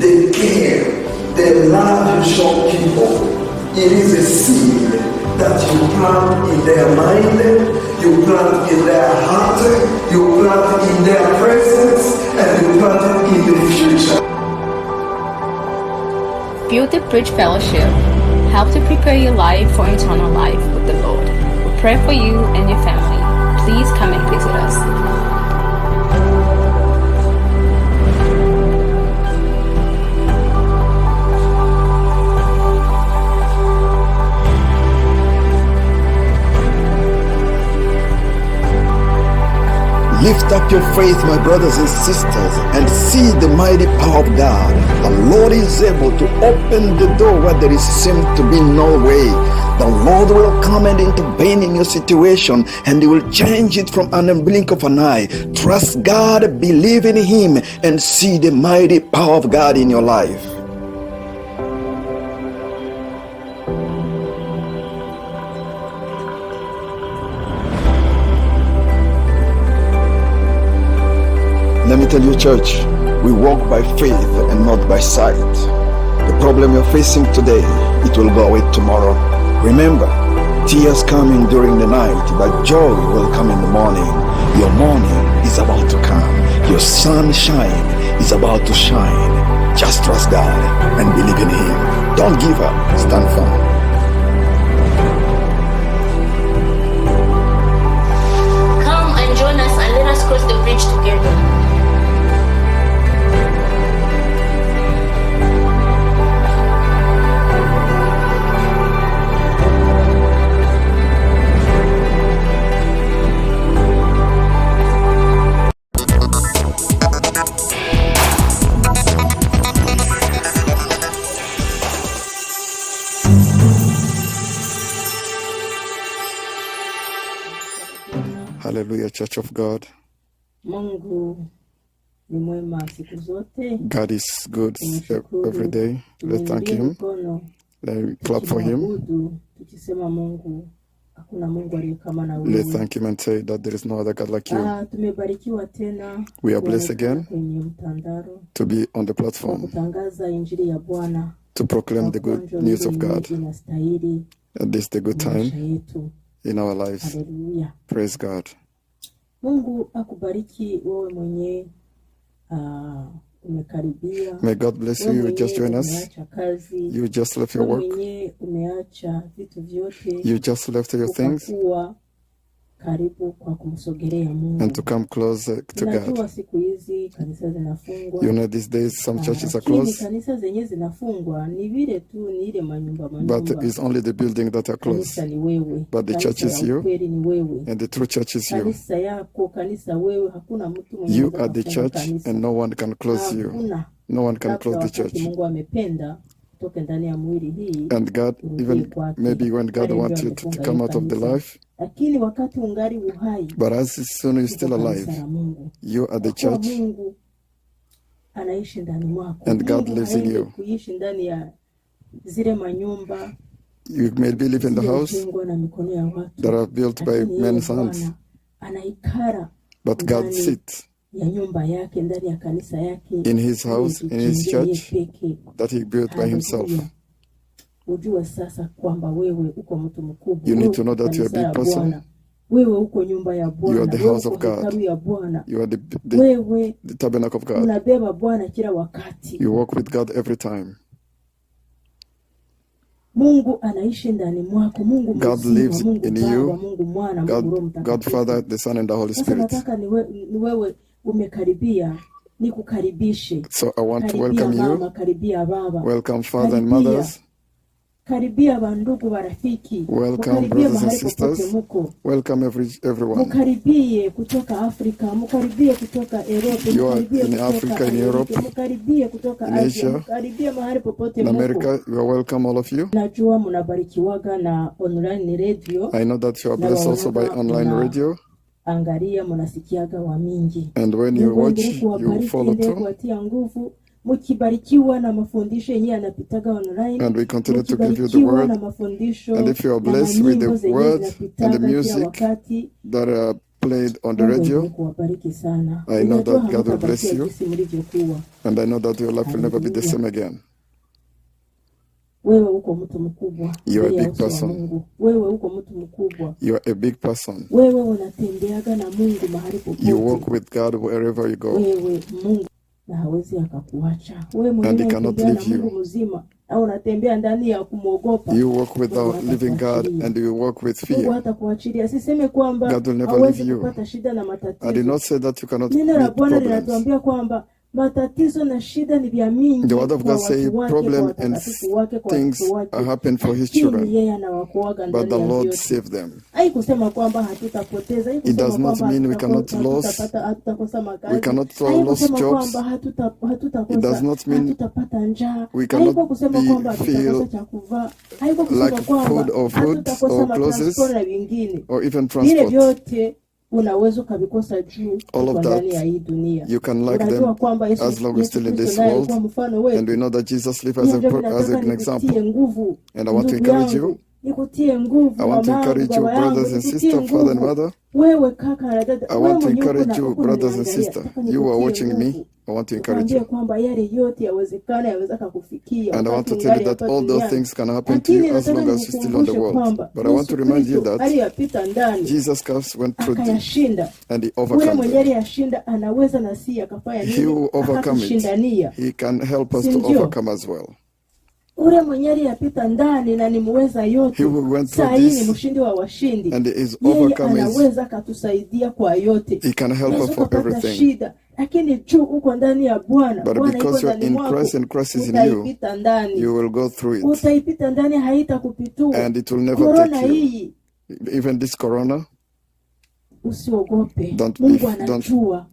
the care, the love you show people. It is a seed that you plant in their mind, you plant in their heart, you plant in their presence, and you plant it in the future. Build the Bridge Fellowship. Help to prepare your life for eternal life with the Lord. We pray for you and your family. Please come and visit us. Lift up your faith, my brothers and sisters, and see the mighty power of God. The Lord is able to open the door where there seems to be no way. The Lord will come and intervene in your situation, and He will change it from an blink of an eye. Trust God, believe in Him, and see the mighty power of God in your life. Let me tell you, church, we walk by faith and not by sight. The problem you're facing today, it will go away tomorrow. Remember, tears coming during the night, but joy will come in the morning. Your morning is about to come. Your sunshine is about to shine. Just trust God and believe in Him. Don't give up. Stand firm. Come and join us and let us cross the bridge together. Hallelujah, Church of God. Mungu ni mwema siku zote. God is good every day. Let's thank Him. Let's clap for Him. Tukisema Mungu, hakuna Mungu aliye kama na wewe. Let's thank Him and say that there is no other God like you. Tumebarikiwa tena. We are blessed again kwenye mtandao to be on the platform kutangaza injili ya Bwana, to proclaim the good news of God. And this is the good time in our lives. Hallelujah. Praise God. Mungu akubariki wewe mwenye umekaribia. May God bless you. You just join us. You just left your work. Umeacha vitu vyote. You just left your things. Karibu kwa kumsogelea Mungu. And to come closer to God. Siku hizi kanisa zinafungwa. You know, these days some churches are closed. Kanisa zenyewe zinafungwa ni vile tu ni ile manyumba. But it's only the building that are closed. Kanisa ni wewe. But the church is you. Ni wewe. And the true church is you. Kanisa yako, kanisa wewe, hakuna mtu mwenye. You are the church and no one can close you. No one can close the church. Mungu amependa kutoka ndani ya mwili hii. And God, even maybe when God wants you to come out of the life. Lakini wakati ungali uhai. But as soon as you're still alive, you are the church. Mungu anaishi ndani mwako. And God lives in you. Kuishi ndani ya zile manyumba. You may live in the house that are built by men's hands. But God sits in His house, in His church that He built by Himself. You need to know that you are a big person. You are the house of God. You are the tabernacle of God. You walk with God every time. God lives in you. God Father, the Son, and the Holy Spirit. So I want to welcome you. Welcome Father and mothers. Welcome brothers and sisters. Welcome everyone. You are in Africa, in Europe, in Asia, in America. You are welcome, all of you. I know that you are blessed also by online radio. And when you watch, you follow too. And we continue to give you the word. And if you are blessed with the word and the music that are played on the Mungu radio. endelee kuwabariki sana. I know Ninajua that God will bless hamtabakia you. jinsi mlivyokuwa. And I know that your life will never be the Hallelujah. same again. Wewe uko mtu mkubwa. You are a mbele ya big uso wa person. Mungu. Wewe uko mtu mkubwa. You are a big person. Wewe unatembeaga na Mungu mahali popote. You walk with God wherever you go. Wewe Mungu na hawezi akakuacha. Wewe And mwenyewe he cannot unatembea na leave you. Mungu mzima au unatembea ndani ya kumwogopa. You walk with Mungu the living God hatakuachilia. and you walk with Mungu fear. hata kuachilia. Siseme kwamba God will never hawezi leave you. kupata shida na I did matatizo. not say that you cannot Neno la meet Bwana problems. linatuambia kwamba matatizo na shida ni vya mingi The word of kwa God says watu wake, problem kwa and watakatifu wake, kwa things watoto wake. happen for his Lakini children, yeye anawakoaga but ndani the ya Lord vyote. saved them. Haikusema kwamba hatutapoteza, It haikusema does not kwamba mean we cannot lose. hatutakosa We makazi, cannot lose haikusema jobs. kwamba It does not mean hatutapata njaa, we cannot haikusema kwamba feel hatutakosa cha kuvaa, haikusema like kwamba food or foods hatutakosa or clothes matransport na vingine. or even Vile transport. vyote unaweza ukavikosa juu All of uko that, ndani ya hii dunia. You can lack Unajua them kwamba Yesu as long as you're still in Kristo this naye world. alikuwa mfano And we wetu. know that Jesus lived as, Ndio as nataka an example. nikutie nguvu, And I want to ndugu encourage yangu. you. Nikutie nguvu, I want to mama yangu, encourage you, baba yangu, brothers and nikutie sisters, father and nguvu. mother. Wewe kaka na dada, I wewe want to mwenyewe encourage you, uko brothers and unaniangalia, sisters. nataka You are nikutie watching nguvu. me. I want to encourage Nikwambie you. kwamba yale yote yawezekana, yaweza kukufikia. And I want wakati to tell you ungali that hapa all those duniani. things can happen to you Lakini as long nataka as you're still on the nikukumbushe world. kwamba But I want to Yesu remind you Kristo that aliyapita ndani Jesus Christ went through this akayashinda. and he Ule overcame mwenyewe them. aliyashinda anaweza na si akafanya He nini? who overcome it, Akatushindania. he can help us Si to ndio? overcome as well. Ule mwenyewe aliyapita ndani na ni muweza yote. He who went through Saa hii this ni mshindi wa washindi. and is Yeye overcome is, anaweza akatusaidia kwa yote. he can help us Unaweza for ukapata everything. shida, lakini juu uko ndani ya Bwana. But Bwana yuko because you're ndani in mwako. Christ and Christ is in you, Utaipita ndani. you will go through it. Utaipita ndani, haitakupitua. And it will never Korona take you. hii Even this corona, usiogope. Don't Mungu be- anajua.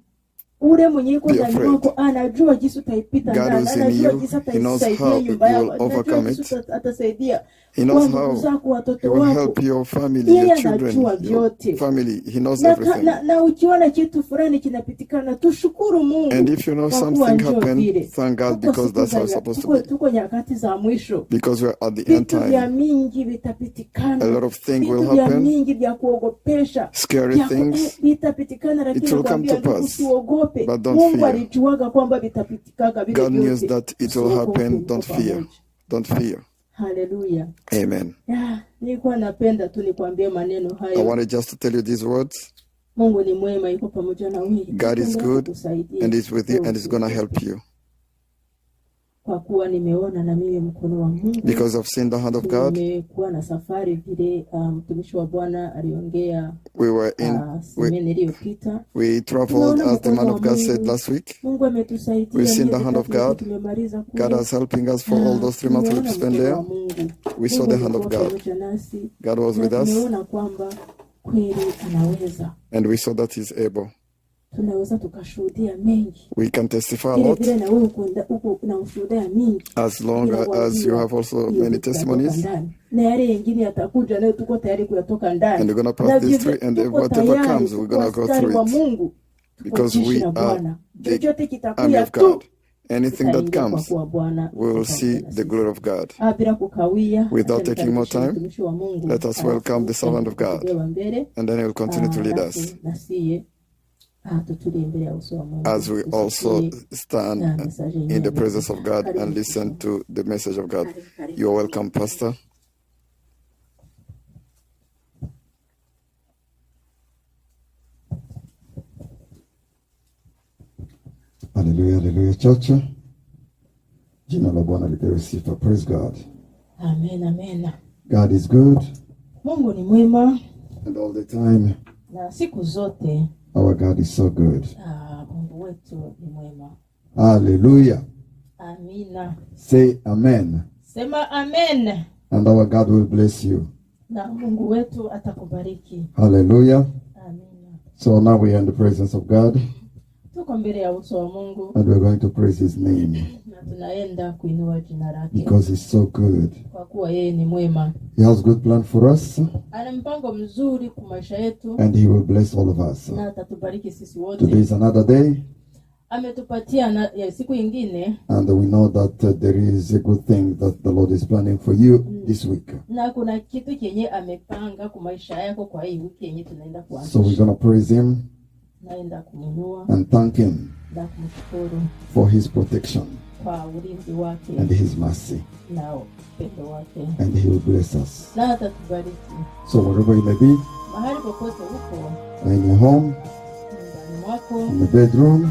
Ule mwenye yuko be ndani afraid. mwako anajua jinsi utaipita God ndani. is in Anajua you. jinsi He knows atasaidia how nyumba you will yako. Anajua overcome jinsi it. atasaidia he kwa knows ndugu how zako, he watoto will wako. help your family, Yeye your children, anajua your vyote. family. He knows Na, everything. na ukiona kitu fulani kinapitikana, tushukuru Mungu. And if you know kwa something kuwa njoo happened, vile. thank God, Tuko because siku that's how it's za- supposed to tuko- be. Tuko nyakati za mwisho. Because we're at the end Vitu vya time. mingi vitapitikana. A lot of things will Vitu vya happen. mingi vya kuogopesha. Scary things. Vitapitikana, lakini It will come nakwambia to ndugu, pass. usiogope. But don't Mungu fear. alijuaga kwamba vitapitikaka vile God knows vyote. that it will Usiogope, happen. uko Don't fear. pamoja. Don't fear. Haleluya. Amen. Nilikuwa napenda tu nikwambie maneno I hayo. wanted just to tell you these words. Mungu ni mwema, yuko pamoja na wewe. God is Ataendelea good kukusaidia. and is with you and is going to help you. Kwa kuwa nimeona na mimi mkono wa Mungu. Because I've seen the hand of God. Nimekuwa na safari vile mtumishi wa Bwana aliongea We were in, semeni iliyopita. we traveled as the man of God said last week. Mungu ametusaidia. We've seen the miezi hand of tatu God. tumemaliza kule. God is helping us for all those 3 months we've Tumeona spent mkono there. wa Mungu. We saw Mungu the hand of alikuwa God. pamoja nasi. God was Na with us, tumeona kwamba kweli anaweza. and we saw that He's able. Tunaweza tukashuhudia mengi. We can testify a Vile lot, vile na wewe uko na ushuhudia mingi. as long as you have also many testimonies. Na yale yengine yatakuja nayo tuko tayari kuyatoka ndani. And we're going to pass this through, and whatever comes, we're going to go through it. Because we are the army of God. Anything that comes, we will see the glory of God. Without taking more time, let us welcome the servant of God, and then He will continue to lead us as we also stand in the presence of God and listen to the message of God. You are welcome, Pastor. Hallelujah, hallelujah, church. Jina la Bwana lipewe sifa. Praise God. Amen, amen. God is good. Mungu ni mwema. And all the time. Na siku zote. Our God is so good. Mungu wetu ni mwema. Hallelujah. Amina. Say amen. Sema amen. And our God will bless you. Na Mungu wetu atakubariki. Hallelujah. Amina. So now we are in the presence of God. Tuko mbele ya uso wa Mungu. And we're going to praise His name. Na tunaenda kuinua jina lake. Because He's so good. Kwa kuwa yeye ni mwema. He has good plan for us. Ana mpango mzuri kwa maisha yetu. And He will bless all of us. Na atatubariki sisi wote. Today is another day. ametupatia siku ingine, and we know that there is a good thing that the Lord is planning for you this week. Na kuna kitu kenye amepanga kwa maisha yako kwa hii wiki yenye tunaenda kuanza. So we're going to praise him Naenda kumwinua and thank him na kumshukuru for his protection kwa ulinzi wake and his mercy, na upendo wake, and he will bless us. na atatubariki. So wherever you may be, Mahali popote uko, in your home, nyumbani mwako, in the bedroom,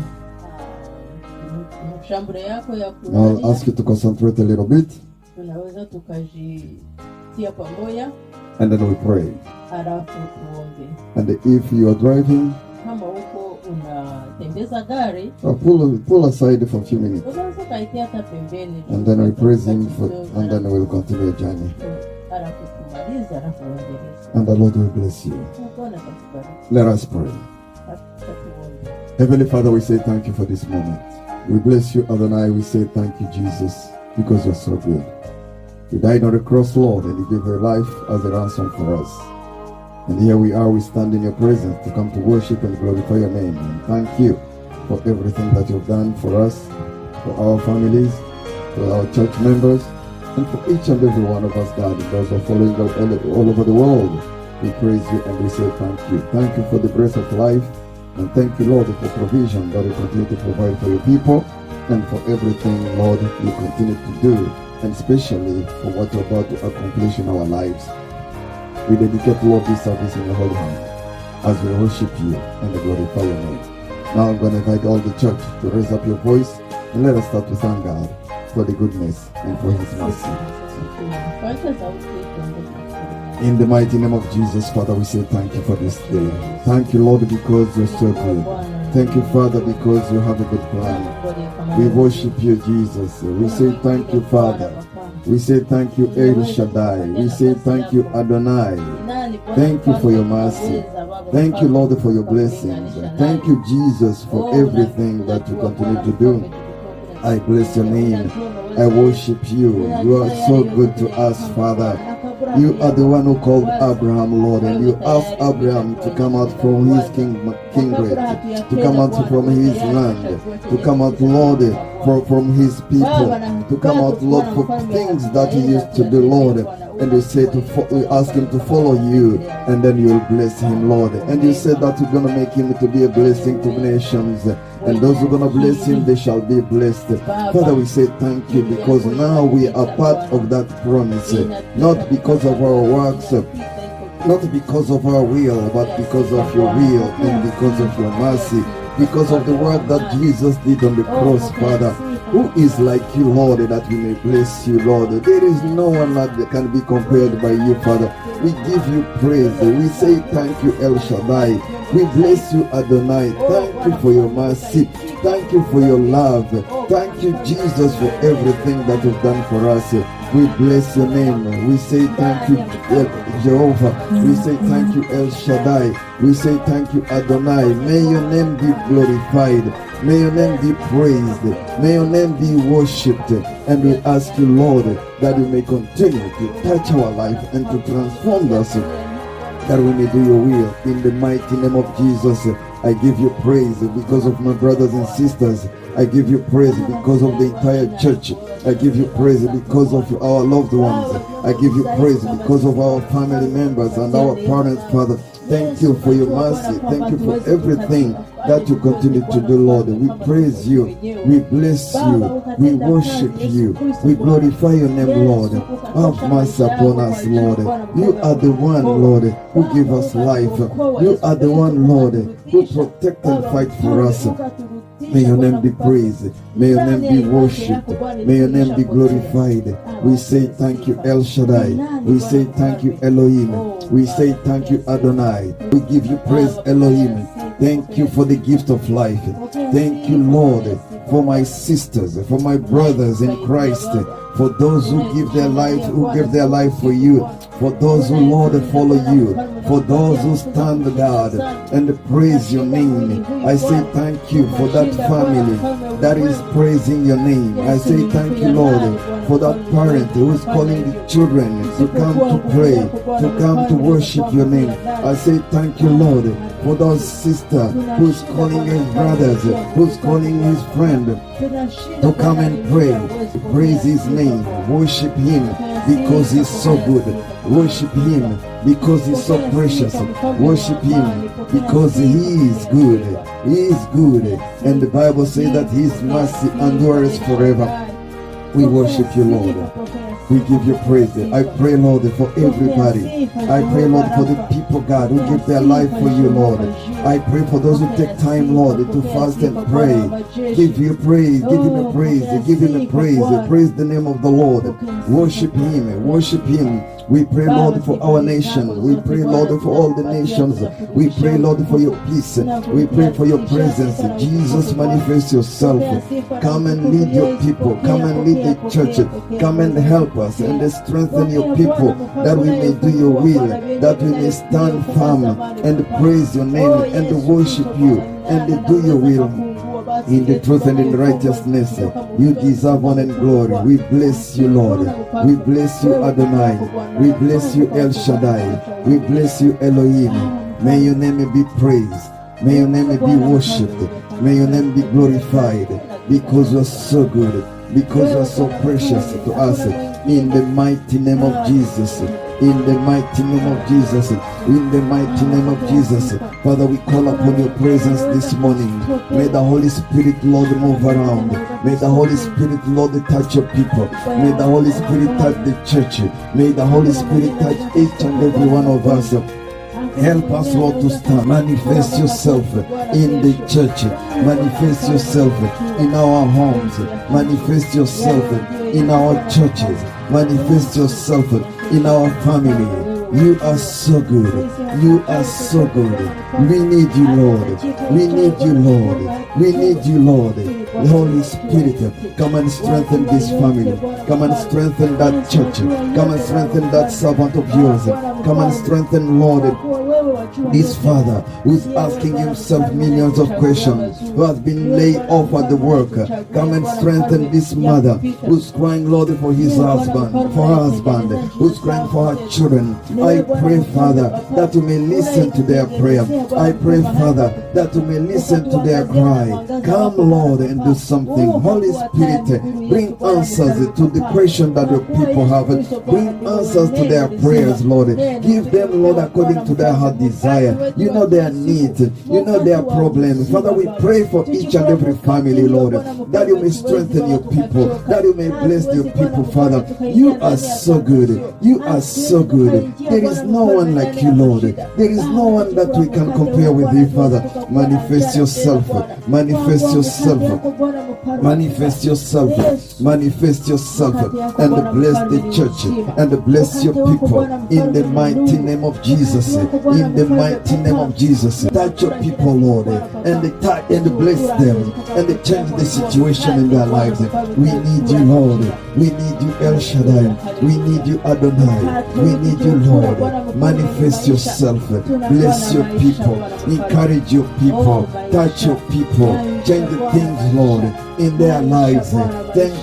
mshambure yako ya I'll kulalia, ask you to concentrate a little bit, tunaweza tukajitia pamoja, and then we pray. halafu tuombe. And if you are driving, Kama uko unatembeza gari, pull aside for a few minutes, unaweza kaitia hata pembeni, and then we praise him and then we'll continue a journey. halafu tumalize, halafu uendelee. And the Lord will bless you. Bwana atakubariki. Let us pray. Tuombe. Heavenly Father, we say thank you for this moment. We bless you, Adonai. We say thank you, Jesus, because you're so good. You died on the cross, Lord, and you gave your life as a ransom for us. And here we are, we stand in your presence to come to worship and glorify your name. And thank you for everything that you've done for us, for our families, for our church members, and for each and every one of us, God, and those who are following all over the world. We praise you and we say thank you. Thank you for the breath of life. And thank you, Lord, for provision that you continue to provide for your people, and for everything, Lord, you continue to do, and especially for what you're about to accomplish in our lives. We dedicate, Lord, this service in your holy hand as we worship you and glorify your name. Now I'm going to invite all the church to raise up your voice, and let us start to thank God for the goodness and for his mercy. Wacha sauti tuombe. In the mighty name of Jesus, Father, we say thank you for this day. Thank you, Lord, because you're so good. Thank you, Father, because you have a good plan. We worship you, Jesus. We say thank you, Father. We say thank you, El Shaddai. We say thank you, Adonai. Thank you for your mercy. Thank you, Lord, for your blessings. Thank you, Jesus, for everything that you continue to do. I bless your name. I worship you. You are so good to us, Father. You are the one who called Abraham, Lord, and you asked Abraham to come out from his kindred, to come out from his land, to come out, Lord, from his people, to come out, Lord, for things that he used to do, Lord. And you say we ask him to follow you, and then you'll bless him, Lord. And you said that you're going to make him to be a blessing to nations, and those who are going to bless him, they shall be blessed. Father, we say thank you, because now we are part of that promise, not because of our works, not because of our will, but because of your will and because of your mercy, because of the work that Jesus did on the cross, Father. Who is like you, Lord, that we may bless you, Lord? There is no one that can be compared by you, Father. We give you praise. We say thank you, El Shaddai. We bless you, Adonai. Thank you for your mercy. Thank you for your love. Thank you, Jesus, for everything that you've done for us. We bless your name. We say thank you, Jehovah. We say thank you, El Shaddai. We say thank you, Adonai. May your name be glorified. May your name be praised. May your name be worshipped. And we ask you, Lord, that you may continue to touch our life and to transform us, that we may do your will. In the mighty name of Jesus, I give you praise because of my brothers and sisters. I give you praise because of the entire church. I give you praise because of our loved ones. I give you praise because of our family members and our parents, Father. Thank you for your mercy. Thank you for everything that you continue to do, Lord. We praise you. We bless you. We worship you. We glorify your name, Lord. Have mercy upon us, Lord. You are the one, Lord, who give us life. You are the one, Lord, who protect and fight for us. May your name be praised. May your name be worshipped. May your name be glorified. We say thank you, El Shaddai. We say thank you, Elohim. We say thank you, Adonai. We give you praise, Elohim. Thank you for the gift of life. Thank you, Lord. for my sisters, for my brothers in Christ, for those who give their life for you, for those who, Lord, follow you, for those who stand, God, and praise your name. I say thank you for that family that is praising your name. I say thank you, Lord, for that parent who is calling the children to come to pray, to come to worship your name. I say thank you, Lord, for that sister who's calling his brothers, who's calling his friend to come and pray. Praise his name, worship him because he's so good. Worship him because he's so precious. Worship him because he is good. He is good. And the Bible says that his mercy endures forever. We worship you, Lord. We give you praise. I pray, Lord, for everybody. I pray, Lord, for the people, God, who give their life for you, Lord. I pray for those who take time, Lord, to fast and pray. Give you praise. Give him a praise. Give him a praise. Praise the name of the Lord. Worship him. Worship him. We pray, Lord, for our nation. We pray, Lord, for all the nations. We pray, Lord, for your peace. We pray for your presence. Jesus, manifest yourself. Come and lead your people. Come and lead the church. Come and help us and strengthen your people, that we may do your will, that we may stand firm and praise your name and worship you and do your will in the truth and in righteousness. You deserve honor and glory. We bless you, Lord. We bless you, Adonai. We bless you, El Shaddai. We bless you, Elohim. May your name be praised. May your name be worshipped. May your name be glorified, because you are so good, because you are so precious to us. In the mighty name of Jesus. In the mighty name of Jesus. In the mighty name of Jesus. Father, we call upon your presence this morning. May the Holy Spirit, Lord, move around. May the Holy Spirit, Lord, touch your people. May the Holy Spirit touch the church. May the Holy Spirit touch each and every one of us. Help us, Lord, to stand. Manifest yourself in the church. Manifest yourself in our homes. Manifest yourself in our churches. Manifest yourself in our family. You are so good. You are so good. We need you, Lord. We need you, Lord. We need you, Lord. The Holy Spirit, come and strengthen this family. Come and strengthen that church. Come and strengthen that servant of yours. Come and strengthen, Lord, this father who's asking himself millions of questions, who has been laid off at the work. Come and strengthen this mother who's crying, Lord, for his husband, for her husband, who's crying for her children. I pray, Father, that you may listen to their prayer. I pray, Father, that you may listen to their cry. Come, Lord, and do something. Holy Spirit, bring answers to the question that your people have. Bring answers to their prayers, Lord. Give them, Lord, according to their heart desire. You know their needs. You know their problems. Father, we pray for each and every family, Lord, that you may strengthen your people, that you may bless your people, Father. You are so good. You are so good. There is no one like you, Lord. There is no one that we can compare with you, Father. Manifest yourself. Manifest yourself. Manifest yourself. Manifest yourself. And bless the church. And bless your people. In the mighty name of Jesus. In the mighty name of Jesus. Touch your people, Lord. And bless them. And change the situation in their lives. We need you, Lord. We need you, El Shaddai. We need you, Adonai. We need you, Lord. Manifest yourself. Bless your people. Encourage your people. Touch your people. Change the things, Lord, in their lives.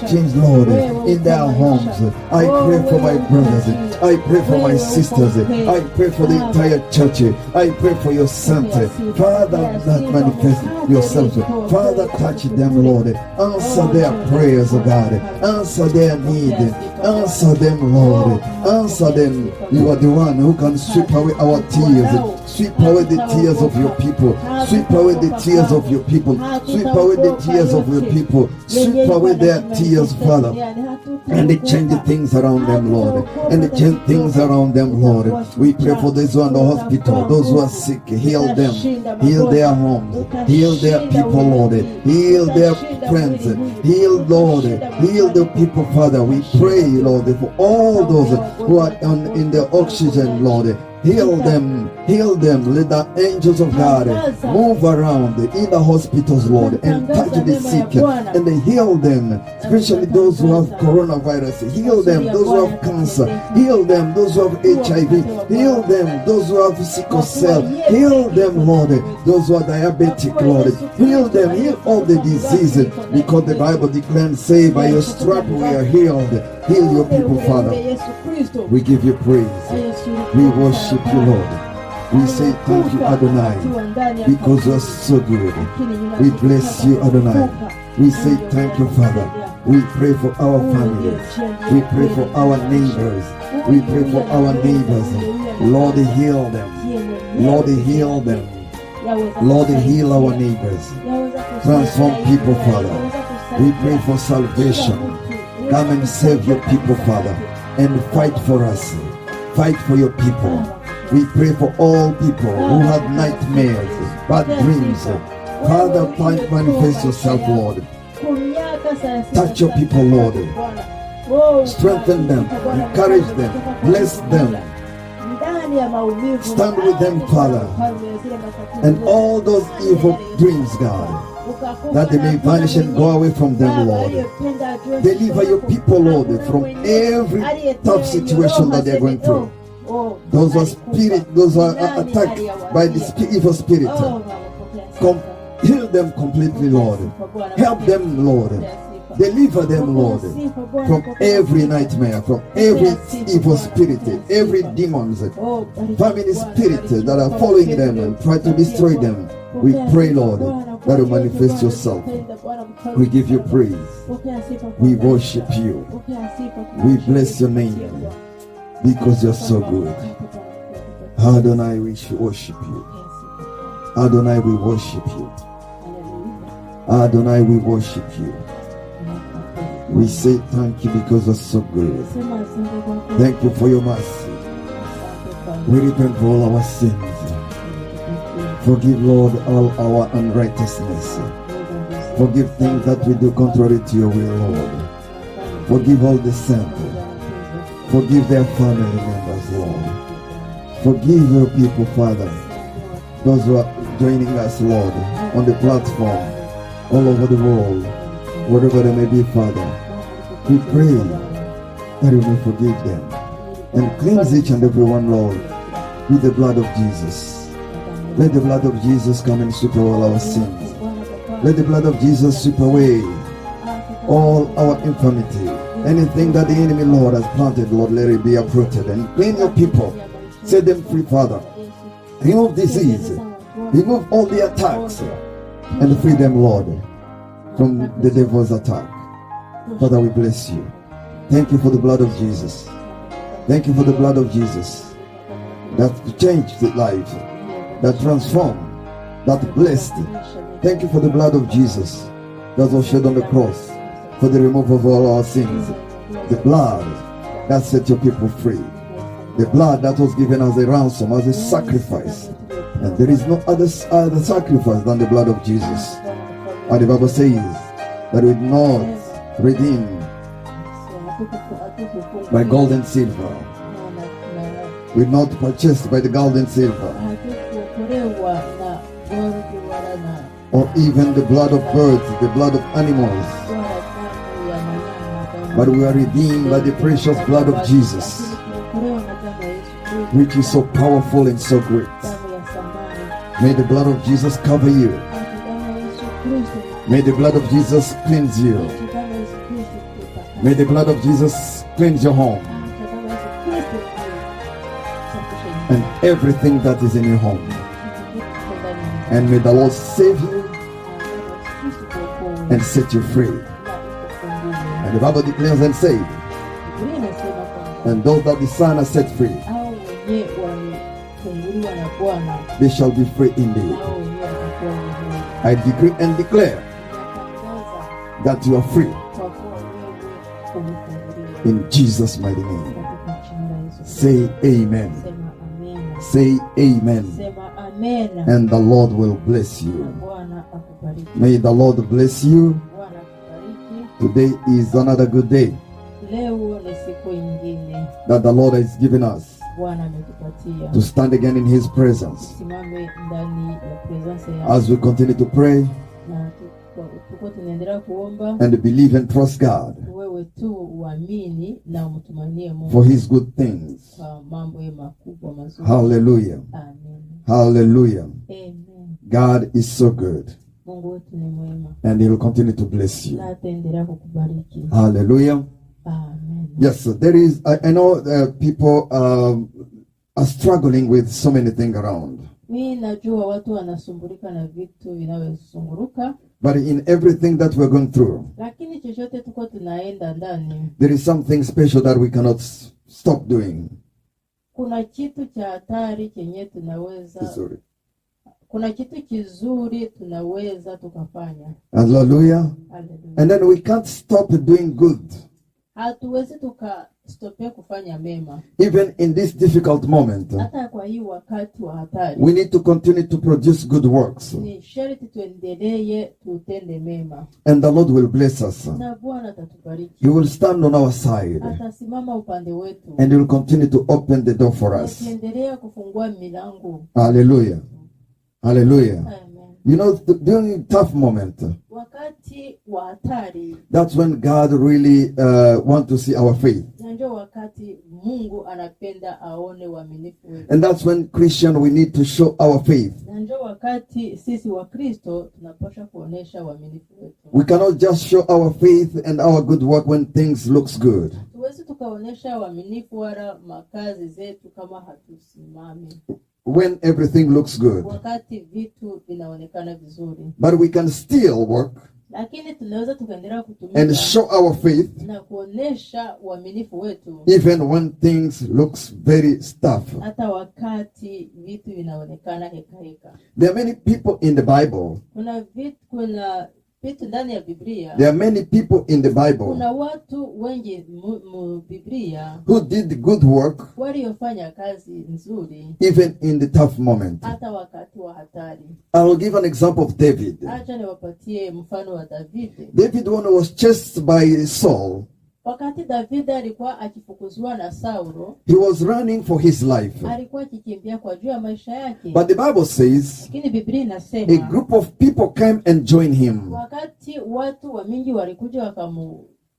Change, Lord, in their homes. I pray for my brothers. I pray for my sisters. I pray for the entire church. I pray for your sons. Father, that manifest yourself. Father, touch them, Lord. Answer their prayers, oh God. Answer their need. Answer them, Lord. Answer them. You are the one who can sweep away our tears. Sweep away the tears of your people. Sweep away the tears of your people. Sweep away the tears of your people. Sweep away their tears, Father. And they change the things around them, Lord. And they change things around them, Lord. We pray for those who are in the hospital, those who are sick. Heal them. Heal their homes. Heal their people, Lord. Heal their friends. Heal, Lord. Heal the people, Father. We pray, Lord, for all those who are in the oxygen, Lord. Heal them, let the angels of God move around in the hospitals, Lord, and touch the sick and heal them, especially those who have coronavirus. Heal them, those who have cancer. Heal them, those who have HIV. Heal them, those who have sickle cell. Heal them, Lord, those who are diabetic, Lord. Heal them, heal all the diseases, because the Bible declares, say, by your stripe we are healed. Heal your people, Father. We give you praise. We worship you, Lord. We say thank you, Adonai, because you are so good. We bless you, Adonai. We say thank you, Father. We pray for our families. We pray for our neighbors. We pray for our neighbors. Lord, heal them. Lord, heal them. Lord, heal our neighbors. Transform people, Father. We pray for salvation. Come and save your people, Father, and fight for us. Fight for your people. We pray for all people who have nightmares, bad dreams. Father, manifest yourself, Lord. Touch your people, Lord. Strengthen them, encourage them, bless them. Stand with them, Father. And all those evil dreams, God, that they may vanish and go away from them, Lord. Deliver your people, Lord, from every tough situation that they are going through. Those are those are attacked by the evil spirit. Heal them completely, Lord. Help them, Lord. Deliver them, Lord, from every nightmare, from every evil spirit, every demons, family spirit that are following them and try to destroy them. We pray, Lord, that you manifest yourself. We give you praise. We worship you. We bless your name because you're so good. Adonai, we worship you. Adonai, we worship you. Adonai, we worship you. We say thank you because you're so good. Thank you for your mercy. We repent for all our sins. Forgive, Lord, all our unrighteousness. Forgive things that we do contrary to your will, Lord. Forgive all the sin. Forgive their family members, Lord. Forgive your people, Father. Those who are joining us, Lord, on the platform, all over the world, wherever they may be, Father. We pray that you may forgive them and cleanse each and every one, Lord, with the blood of Jesus. Let the blood of Jesus come and sweep away all our sins. Let the blood of Jesus sweep away all our infirmity. Anything that the enemy, Lord, has planted, Lord, let it be uprooted and clean your people. Set them free, Father. Remove disease. Remove all the attacks and free them, Lord, from the devil's attack. Father, we bless you. Thank you for the blood of Jesus. Thank you for the blood of Jesus that changed the life, that transformed, that blessed. Thank you for the blood of Jesus that was shed on the cross for the removal of all our sins. The blood that set your people free. The blood that was given as a ransom, as a sacrifice. And there is no other sacrifice than the blood of Jesus. And the Bible says that we not redeemed by gold and silver. We're not purchased by the gold and silver, or even the blood of birds, the blood of animals, but we are redeemed by the precious blood of Jesus, which is so powerful and so great. May the blood of Jesus cover you. May the blood of Jesus cleanse you. May the blood of Jesus cleanse your home and everything that is in your home. And may the Lord save you and set you free. And the Bible declares and says, and those that the Son has set free, they shall be free indeed. I decree and declare that you are free. In Jesus' mighty name. Say amen. Say amen. And the Lord will bless you. May the Lord bless you. Today is another good day that the Lord has given us. Bwana ametupatia. to stand again in His presence. Simame ndani ya presence yake. As we continue to pray Na tuko tunaendelea kuomba. and believe and trust God Wewe tu uamini na umtumainie Mungu. for His good things. Kwa mambo ya makubwa mazuri. Hallelujah. Amen. Hallelujah. Amen. God is so good, Mungu wetu ni mwema. and He will continue to bless you. Na ataendelea kukubariki. Hallelujah. Amen. Yes, so there is, I know people are struggling with so many things around. Mimi najua watu wanasumbulika na vitu vinavyozunguruka. But in everything that we're going through, Lakini chochote tuko tunaenda ndani, there is something special that we cannot stop doing. kuna kitu cha hatari chenye tunaweza, Sorry. kuna kitu kizuri tunaweza tukafanya. Hallelujah. Hallelujah. And then we can't stop doing good. Hatuwezi tukastopia kufanya mema. Even in this difficult moment, Hata kwa hii wakati wa hatari, we need to continue to produce good works. ni sharti tuendelee tutende mema. And the Lord will bless us. Na Bwana atatubariki. He will stand on our side. Atasimama upande wetu. And He will continue to open the door for us. Ataendelea kufungua milango. Hallelujah. Hallelujah. Amen. You know, during tough moment, Wakati wa hatari, that's when God really want to see our faith. na ndio wakati Mungu anapenda aone uaminifu wetu. And that's when Christian we need to show our faith. Na ndio wakati sisi wa Kristo tunapaswa kuonesha uaminifu wetu. We cannot just show our faith and our good work when things looks good. Tuwezi tukaonesha uaminifu wala makazi zetu kama hatusimami When everything looks good. wakati vitu vinaonekana vizuri. But we can still work Lakini tunaweza tukaendelea kutumika and show our faith na kuonesha uaminifu wetu even when things looks very tough. hata wakati vitu vinaonekana heka. There are many people in the Bible. Kuna vitu ndani ya Biblia. There are many people in the Bible Kuna watu wengi Biblia who did good work waliofanya kazi nzuri even in the tough moment. hata wakati wa hatari. I will give an example of David. Acha niwapatie mfano wa Davidi. David, when he was chased by Saul, Wakati Davidi alikuwa akifukuzwa na Saulo, he was running for his life. alikuwa akikimbia kwa juu ya maisha yake. But the Bible says Lakini Biblia a inasema group of people came and joined him, wakati watu wa mingi walikuja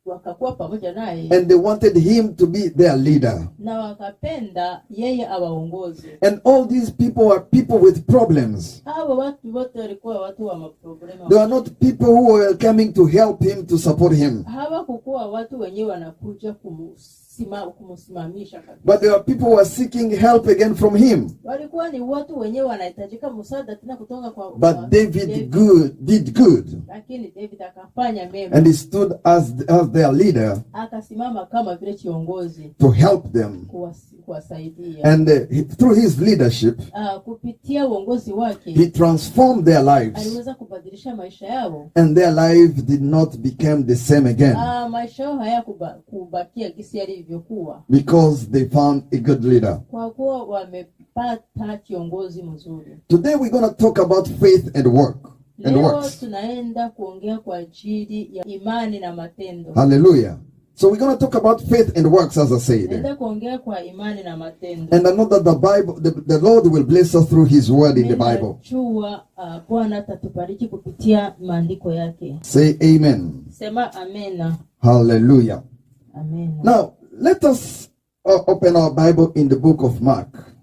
wakakuwa pamoja naye and they wanted him to be their leader. na wakapenda yeye awaongoze. And all these people were people with problems. Hao watu wote walikuwa watu wa maproblema. They were not people who were coming to help him, to support him. Hawakukuwa watu wenyewe wanakuja kumsimamisha kabisa. But there were people who were seeking help again from him. Walikuwa ni watu wenyewe wanahitajika msaada tena kutoka kwa But David did good. Lakini David akafanya mema. And he stood as their leader Akasimama kama vile kiongozi to help them. kuwasaidia. And through his leadership, Kupitia uongozi wake he transformed their lives. aliweza kubadilisha maisha yao. And their life did not become the same again. Maisha yao hayakubakia gisi yalivyokuwa. Because they found a good leader. Kwa kuwa wamepata kiongozi mzuri. Today we're going to talk about faith and work. And Leo works. tunaenda kuongea kwa ajili ya imani na matendo. Hallelujah. So we're going to talk about faith and works, as I said. Tunaenda kuongea kwa imani na matendo. And I know that the Bible, the Lord will bless us through His word in the Bible. Ninajua Bwana atatubariki kupitia maandiko yake. Say amen. Sema amena. Hallelujah. Amena. Now, let us open our Bible in the book of Mark,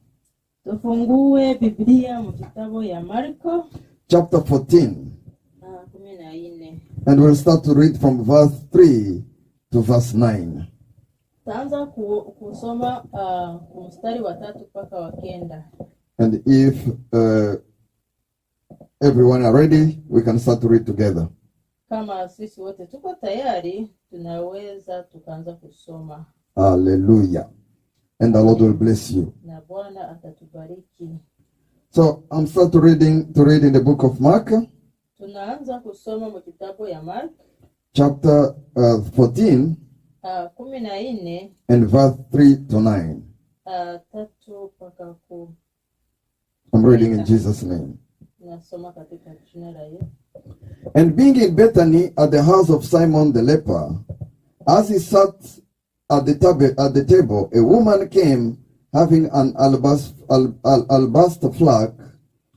Tufungue Biblia mu kitabu ya Marko chapter 14. 14. And we'll start to read from verse 3 to verse 9. Taanza kusoma mstari wa 3 mpaka wa 9. And if everyone are ready, we can start to read together. Kama sisi wote tuko tayari, tunaweza tukaanza kusoma. Hallelujah. And the Lord will bless you. Na Bwana atatubariki. So I'm start to read in the book of Mark, Tunaanza kusoma mu kitabu ya Mark chapter 14, 14 and verse 3 to 9. 3 mpaka 10. I'm reading in Jesus' name. Nasoma katika jina la Yesu. And being in Bethany at the house of Simon the leper, as he sat at the table, a woman came having an alabaster flask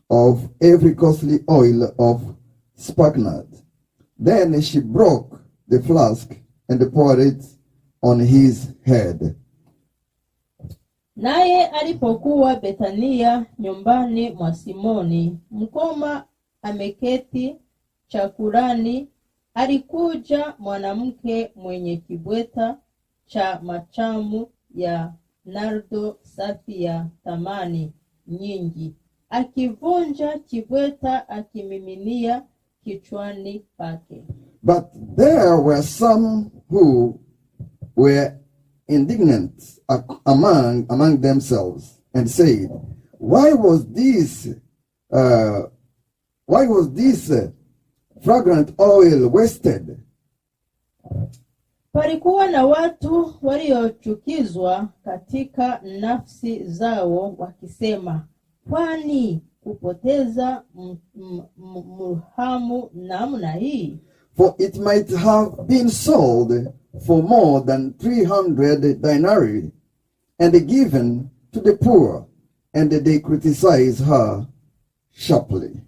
of every costly oil of spikenard. Then she broke the flask and poured it on his head. Naye alipokuwa Bethania nyumbani mwa Simoni mkoma ameketi chakulani, alikuja mwanamke mwenye kibweta cha machamu ya nardo safi ya thamani nyingi, akivunja kibweta akimiminia kichwani pake. But there were some who were indignant among themselves and said, why was this fragrant oil wasted? Palikuwa na watu waliochukizwa katika nafsi zao wakisema, kwani kupoteza murhamu namna hii? For it might have been sold for more than 300 denarii and given to the poor. And they criticize her sharply.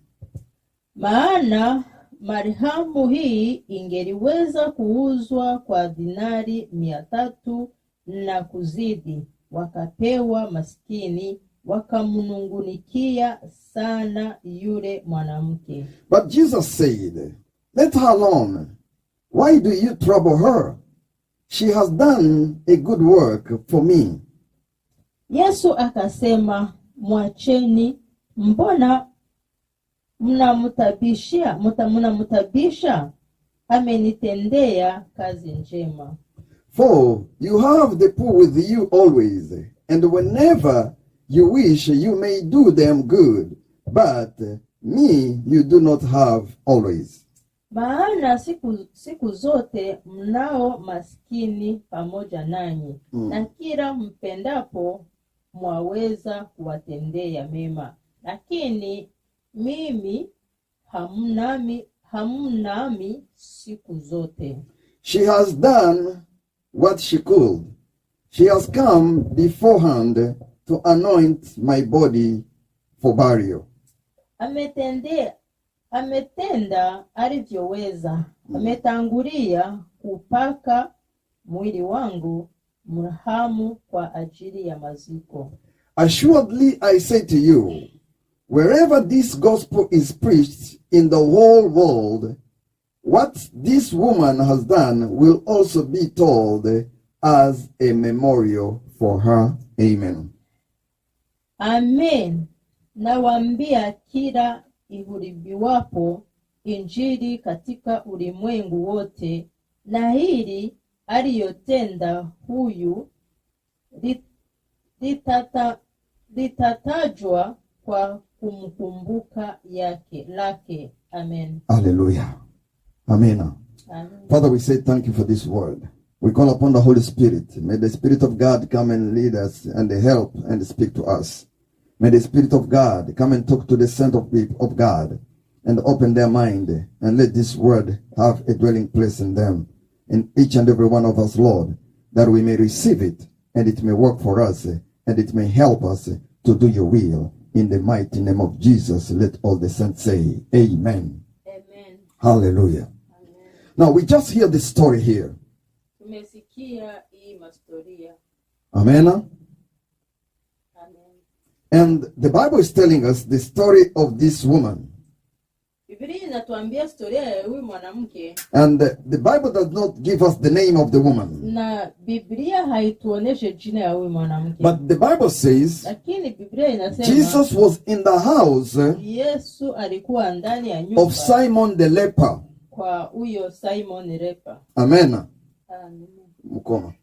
Maana marhamu hii ingeliweza kuuzwa kwa dinari 300 na kuzidi, wakapewa maskini, wakamnungunikia sana yule mwanamke. But Jesus said, let her alone. Why do you trouble her? She has done a good work for me. Yesu akasema, mwacheni, mbona mnamtabisha? Amenitendea kazi njema. For you have the poor with you always, and whenever you wish you may do them good, but me you do not have always. Maana siku zote mnao maskini pamoja nanyi, na kila mpendapo mwaweza kuwatendea mema, lakini mimi hamnami siku zote. She has done what she could. She has come beforehand to anoint my body for burial. Ametenda alivyoweza. Ametangulia kupaka mwili wangu mrahamu kwa ajili ya maziko. Assuredly I say to you, wherever this gospel is preached in the whole world, what this woman has done will also be told as a memorial for her. Amen. Amen. Nawaambia, kila ihubiriwapo Injili katika ulimwengu wote, na hili aliyotenda huyu litatajwa kwa kumkumbuka lake. Amen. Hallelujah. Amen. Amen. Father, we say thank you for this word. We call upon the Holy Spirit. May the Spirit of God come and lead us and help and speak to us. May the Spirit of God come and talk to the saints of God and open their mind, and let this word have a dwelling place in them, in each and every one of us, Lord, that we may receive it and it may work for us and it may help us to do your will. In the mighty name of Jesus, let all the saints say amen. Amen. Hallelujah. Amen. Now we just hear this story here. Tumesikia hii mastoria. Amen. Amen. And the Bible is telling us the story of this woman. Biblia inatuambia storia ya huyu mwanamke. And the Bible does not give us the name of the woman. Na Biblia haituoneshe jina ya huyu mwanamke. But the Bible says Lakini Biblia inasema Jesus was in the house Yesu alikuwa ndani ya nyumba of Simon the leper. kwa huyo Simon leper. Amen. Amen. Mukoma.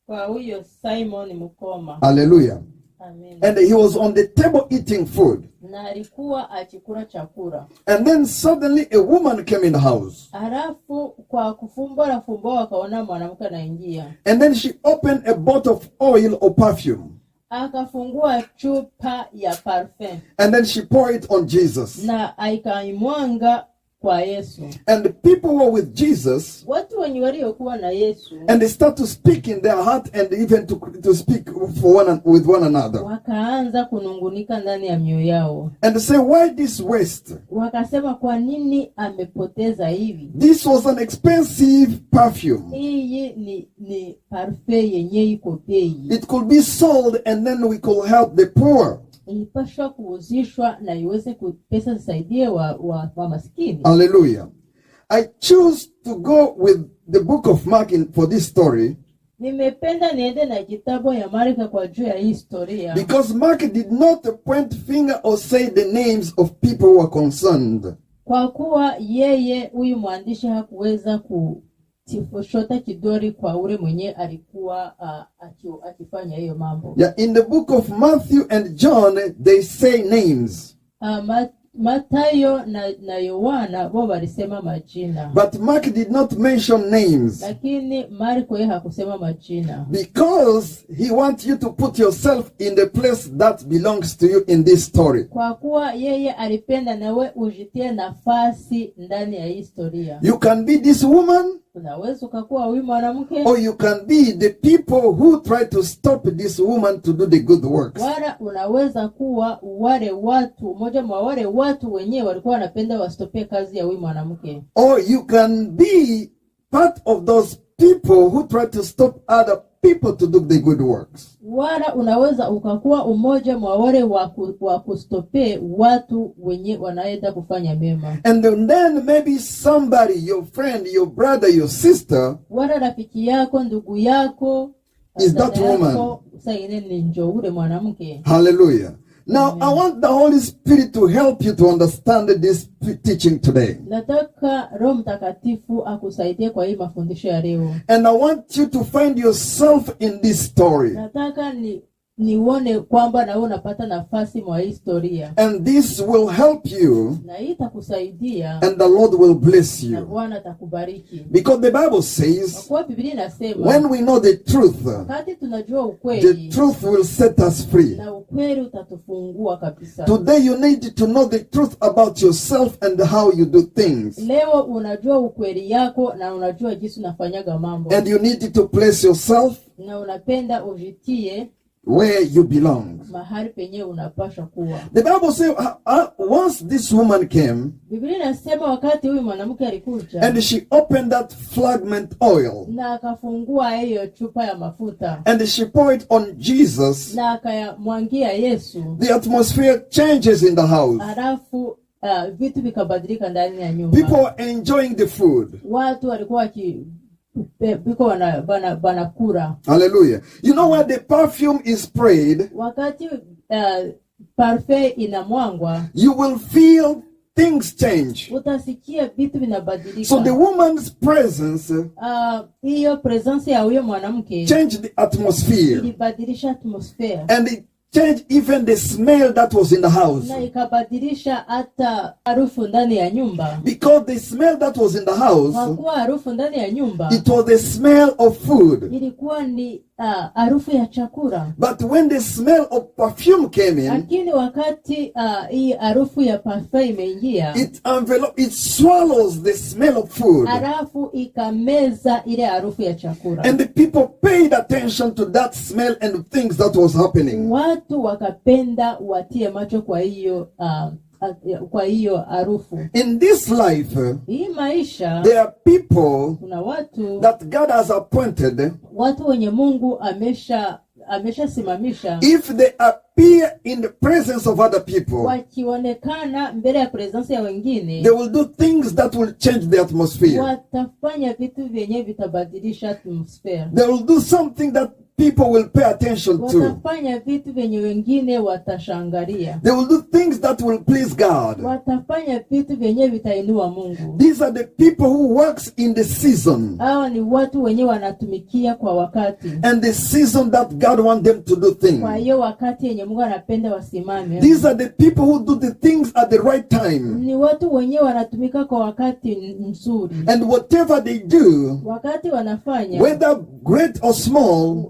Kwa huyo Simon mkoma. Hallelujah. Amen. And he was on the table eating food. Na alikuwa akikula chakula. And then suddenly a woman came in the house. Halafu kwa kufumbua wakaona mwanamke anaingia. And then she opened a bottle of oil or perfume. Akafungua chupa ya parfum. And then she poured it on Jesus. Na akaimwanga kwa Yesu. And the people who were with Jesus, Watu wenye waliokuwa na Yesu and they start to speak in their heart and even to speak for with one another. wakaanza kunungunika ndani ya mioyo yao. And they say, why this waste? Wakasema kwa nini amepoteza hivi? This was an expensive perfume. Hii ni parfait yenye iko bei. It could be sold and then we could help the poor. Ilipaswa kuuzishwa na iweze pesa zisaidie wa maskini. Hallelujah. I choose to go with the book of Mark for this story Nimependa niende na kitabu ya Marka kwa juu ya historia. because Mark did not point finger or say the names of people who are concerned. Kwa kuwa yeye huyu mwandishi hakuweza kutifoshota kidori kwa ule mwenye alikuwa akifanya hiyo mambo. Yeah, in the book of Matthew and John, they say names. Matayo na Yohana wao walisema majina. But Mark did not mention names Lakini Marko yeye hakusema majina. because he wants you to put yourself in the place that belongs to you in this story. Kwa kuwa yeye alipenda nawe ujitie nafasi ndani ya historia. You can be this woman, Unaweza ukakuwa huyu mwanamke, or you can be the people who try to stop this woman to do the good works. wala unaweza kuwa wale watu mmoja mwa wale watu wenyewe walikuwa wanapenda wastopee kazi ya huyu mwanamke. Or you can be part of those people who try to stop other people to do the good works. Wala unaweza ukakuwa umoja mwa wale wa kustopee watu wenye wanaenda kufanya mema. And then maybe somebody, your friend, your brother, your sister, Wala rafiki yako, ndugu yako, is that dada yako, woman. saa ingine ni njoo ule mwanamke. Hallelujah. Now, I want the Holy Spirit to help you to understand this teaching today. Nataka Roho Mtakatifu akusaidie kwa hii mafundisho ya leo. And I want you to find yourself in this story. Nataka nione kwamba na wewe unapata nafasi mwa historia. And this will help you, Na hii itakusaidia and the Lord will bless na you. Bwana atakubariki. Because the Bible says, Kwa Biblia inasema when we know the truth, wakati tunajua the ukweli truth will set us free. na ukweli utatufungua kabisa. Today you need to know the truth about yourself and how you do things. Leo unajua ukweli yako na unajua jinsi unafanyaga mambo. And you need to place yourself Na unapenda ujitie where you belong. mahali penye unapaswa kuwa. The Bible says, once this woman came Biblia inasema wakati huyu mwanamke alikuja and she opened that fragment oil na akafungua hiyo chupa ya mafuta and she poured it on Jesus, na akayamwangia Yesu, the atmosphere changes in the house. halafu vitu vikabadilika ndani ya nyumba. People are enjoying the food. Watu walikuwa biko banakura. Hallelujah. You know when the perfume is sprayed, Wakati parfait inamwangwa, you will feel things change. utasikia vitu vinabadilika. So the woman's presence Hiyo presence ya huyo mwanamke changed the atmosphere, ilibadilisha atmosphere and it changed even the smell that was in the house. na ikabadilisha hata harufu ndani ya nyumba. Because the smell that was in the house, Kwa kuwa harufu ndani ya nyumba it was the smell of food. ilikuwa ni harufu ya chakula. But when the smell of perfume came in, Lakini wakati hii harufu ya parfum imeingia, it swallows the smell of food. halafu ikameza ile harufu ya chakula. And the people paid attention to that smell and things that was happening. Watu wakapenda watie macho kwa hiyo harufu. In this life, Hii maisha there are people kuna watu God has appointed. watu wenye Mungu ameshasimamisha, If they appear in the presence of other people, wakionekana mbele ya presence ya wengine, they will do things that will change the atmosphere. watafanya vitu vyenye vitabadilisha atmosphere. They will do something that people will pay attention to. Watafanya vitu vyenye wengine watashangalia. They will do things that will please God. Watafanya vitu vyenye vitainua Mungu. These are the people who works in the season, Hawa ni watu wenye wanatumikia kwa wakati. and the season that God wants them to do things. Kwa hiyo wakati yenye Mungu anapenda wasimame. These are the people who do the things at the right time. Ni watu wenye wanatumika kwa wakati mzuri. And whatever they do, Wakati wanafanya whether great or small,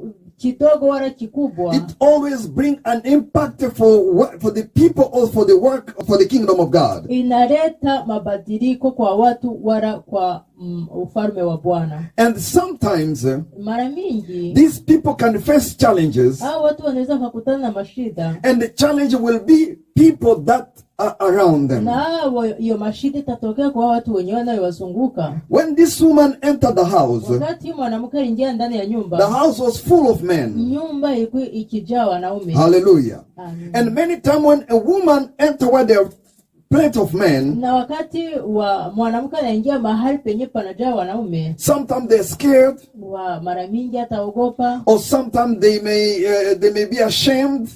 kidogo wala kikubwa, it always brings an impact for the people or for the work for the kingdom of God. inaleta mabadiliko kwa watu wala kwa ufalme wa Bwana. And sometimes Mara mingi these people can face challenges, hao watu wanaweza kukutana na mashida, and the challenge will be people that are around them. na hiyo mashida itatokea kwa watu wenyewe wanayowazunguka. When this woman entered the house, Wakati mwanamke aliingia ndani ya the nyumba, house was full of men. nyumba ilikuwa ikijaa wanaume. Hallelujah. Amen. And many times when a woman enters where there are plenty of men, Na wakati wa mwanamke anaingia mahali penye panajaa wanaume, sometimes they're scared, wa mara mingi ataogopa, or sometimes they may be ashamed,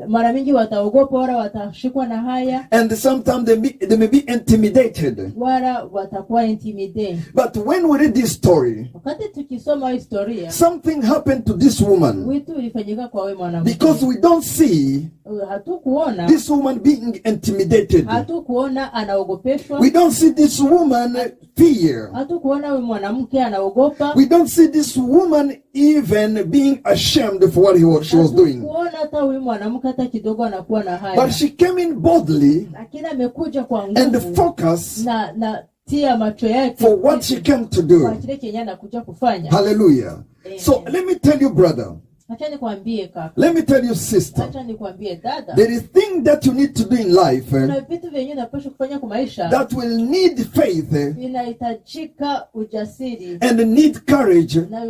mara mingi wataogopa wala watashikwa na haya, and sometimes they may be intimidated. wala watakuwa intimidated. But when we read this story, Wakati tukisoma historia, something happened to this woman, witu ulifanyika kwa wewe mwanamke. because we don't see Hatukuona this woman being intimidated. hatukuona anaogopeshwa, We don't see this woman fear. hatukuona wewe mwanamke anaogopa, We don't see this woman even being ashamed for what she was doing. hatukuona hata huyu mwanamke hata kidogo anakuwa na haya, But she came in boldly lakini amekuja kwa and nguvu focus na tia macho yake for what she came to kwa do. kile kenye anakuja kufanya. Hallelujah. So let me tell you, brother, Acha nikwambie kaka, let me tell you, sister, acha nikwambie dada, there is thing that you need to do in life kuna vitu vyenye unapaswa kufanya kwa maisha that will need faith vinahitajika ujasiri and need courage. na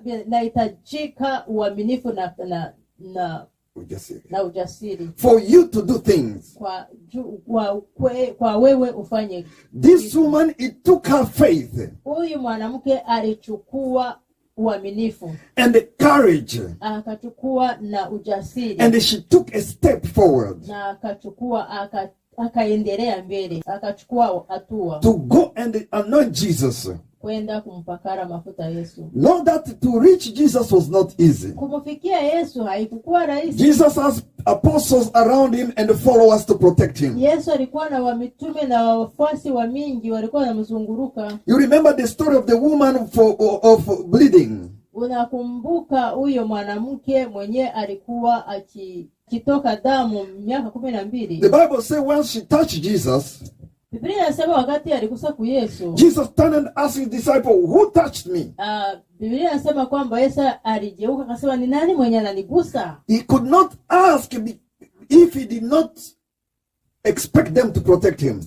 vinahitajika uaminifu na ujasiri For you to do things. kwa wewe ufanye. This woman, it took her faith Huyu mwanamke alichukua uaminifu, and courage, akachukua na ujasiri, and she took a step forward na akachukua akaendelea mbele, akachukua hatua to go and anoint Jesus. kwenda kumpakara mafuta Yesu. Know that to reach Jesus was not easy. Kumfikia Yesu haikukuwa rahisi. Jesus has apostles around him and followers to protect him. Yesu alikuwa na wamitume na wafuasi wa mingi walikuwa wanamzunguruka. You remember the story of the woman of bleeding. Unakumbuka huyo mwanamke mwenye alikuwa akitoka damu miaka 12. The Bible says when she touched Jesus, Biblia inasema wakati aligusa ku Yesu, Jesus turned and asked his disciple, who touched me? Biblia inasema kwamba Yesu aligeuka akasema, ni nani mwenye ananigusa? He could not ask if he did not expect them to protect him.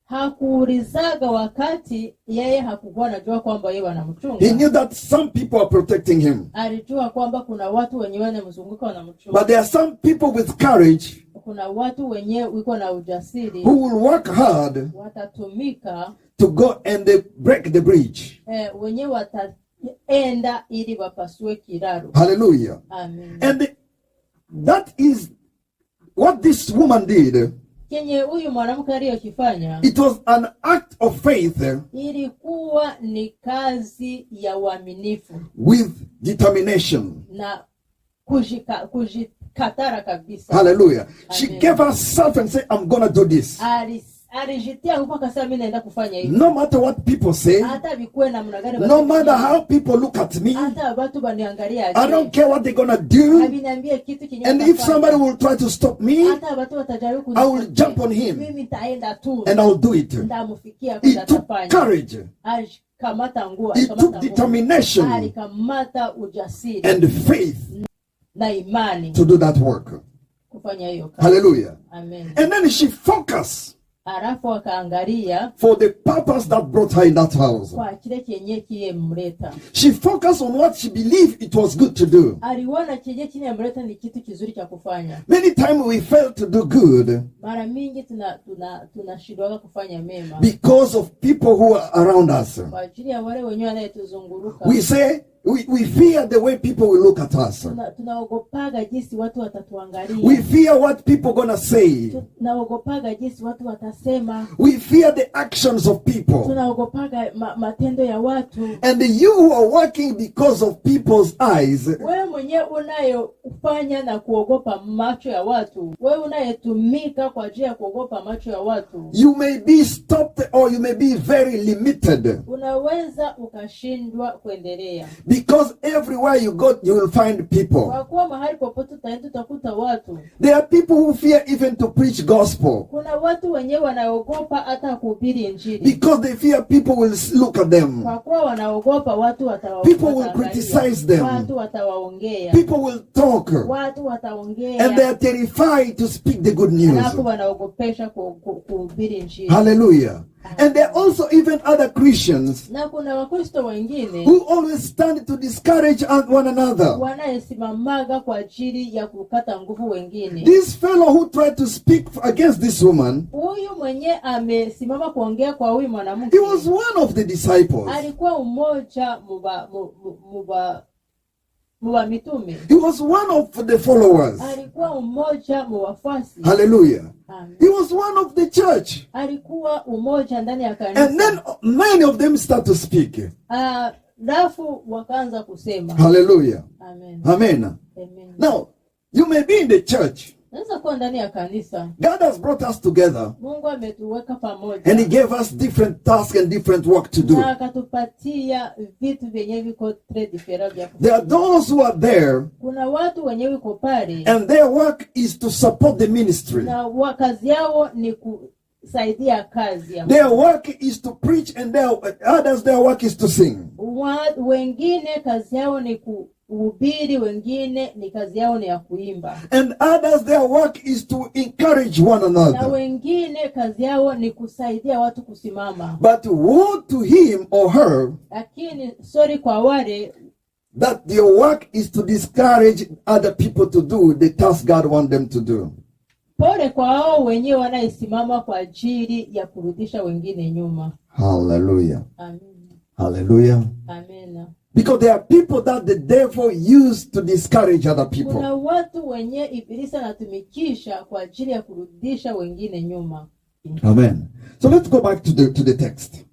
Hakuulizaga wakati yeye hakukuwa anajua kwamba yeye wanamchunga. He knew that some people are protecting him. Alijua kwamba kuna watu wenyewe wanamzunguka wanamchunga. But there are some people with courage Kuna watu wenyewe wiko na ujasiri, who will work hard watatumika to go and break the bridge. wenyewe wataenda ili wapasue kiraro. Hallelujah. Amen. And that is what this woman did. Kenye huyu mwanamke aliyokifanya It was an act of faith ilikuwa ni kazi ya uaminifu with determination. na kujikatara kabisa. Hallelujah. She Amen. gave herself and said, I'm going to do this. Alijitia huko akasema mimi naenda kufanya hivi. No matter what people say, Hata vikue namna gani no matter how people look at me, hata watu baniangalia I don't care what they're going to do. Habiniambie kitu kinyo. And if somebody will try to stop me, hata watu watajaribu I will jump on him mimi nitaenda tu and I'll do it. ndamufikia It took kutafanya. courage. Alikamata nguo, It took determination alikamata ujasiri and faith na imani to do that work. kufanya hiyo kazi. Hallelujah. Amen. And then she focused Alafu akaangalia for the purpose that brought her in that house. kwa kile kenye kiliyemleta. She focused on what she believed it was good to do. Aliona kenye kiliyemleta ni kitu kizuri cha kufanya. Many times we fail to do good Mara mingi tunashindwa kufanya mema because of people who are around us. kwa ajili ya wale wenyewe wanayetuzunguruka. We say we fear the way people will look at us. Tunaogopaga jinsi watu watatuangalia. We fear what people gonna say. Tunaogopaga jinsi watu watasema. We fear the actions of people. Tunaogopaga matendo ya watu. And you who are working because of people's eyes, Wewe mwenyewe unayofanya na kuogopa macho ya watu, wewe unayetumika kwa ajili ya kuogopa macho ya watu, you may be stopped or you may be very limited. unaweza ukashindwa kuendelea. Because everywhere you go, you will find people. Kwa kuwa mahali popote utaenda utakuta watu. There are people who fear even to preach gospel. Kuna watu wenyewe wanaogopa hata kuhubiri injili. Because they fear people will look at them. Kwa kuwa wanaogopa watu watawaangalia. People will criticize them. Watu watawaongea. People will talk. Watu wataongea. And they are terrified to speak the good news. Alafu wanaogopesha kuhubiri injili. Hallelujah. And there are also even other Christians Na kuna Wakristo wengine who always stand to discourage one another. wanayesimamaga kwa ajili ya kukata nguvu wengine. This fellow who tried to speak against this woman, Huyu mwenye amesimama kuongea kwa huyu mwanamke, he was one of the disciples. alikuwa mmoja muba mitume. He was one of the followers. Alikuwa mmoja muwafuasi. Hallelujah. Amen. He was one of the church. Alikuwa umoja ndani ya kanisa. And then many of them start to speak. Alafu wakaanza kusema. Hallelujah. Amen. Amen. Amen. Now, you may be in the church. Naweza kuwa ndani ya kanisa. God has brought us together. Mungu ametuweka pamoja. And he gave us different tasks and different work to do. Na akatupatia vitu vyenye viko très différents vya kufanya. There are those who are there, Kuna watu wenye wiko pale and their work is to support the ministry. na kazi yao ni kusaidia kazi ya Their work is to preach, and their work is to sing. wengine kazi yao ni kuhubiri, wengine ni kazi yao ni ya kuimba, And others, their work is to encourage one na another. wengine kazi yao ni kusaidia watu kusimama. But woe to him or her Lakini sorry kwa wale that their work is to discourage other people to do the task God wants them to do. pole kwa hao wenyewe wanayesimama kwa ajili ya kurudisha wengine nyuma. Hallelujah. Amen. Hallelujah. Amen. Because there are people that the devil used to discourage other people. Kuna watu wenye ibilisi anatumikisha kwa ajili ya kurudisha wengine nyuma. Amen. So let's go back to the text.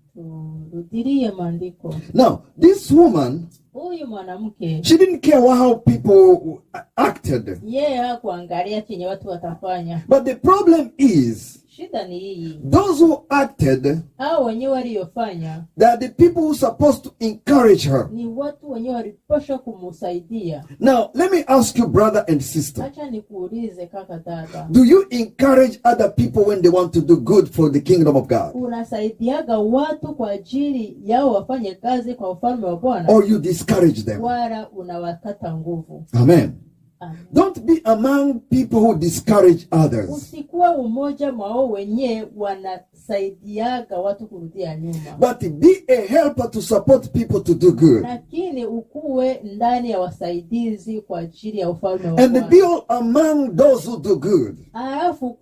Rudirie maandiko. Now, this woman, Huyu mwanamke she didn't care how people acted. yeye hakuangalia chenye watu watafanya. But the problem is, Shida ni hii, those who acted, hao wenyewe waliofanya they are the people who are supposed to encourage her. ni watu wenyewe walipaswa kumsaidia. Now, let me ask you, brother and sister, Acha nikuulize kaka, dada, do you encourage other people when they want to do good for the kingdom of God? unasaidiaga watu kwa ajili yao wafanye kazi kwa ufalme wa Bwana, Or you discourage them? wala unawakata nguvu? Amen. Amen. Don't be among people who discourage others. Usikuwa umoja mwao wenyewe wanasaidiaga watu kurudia nyuma, But be a helper to support people to do good. lakini ukuwe ndani ya wasaidizi kwa ajili ya ufalme wa And Bwana. be all among those who do good. Alafu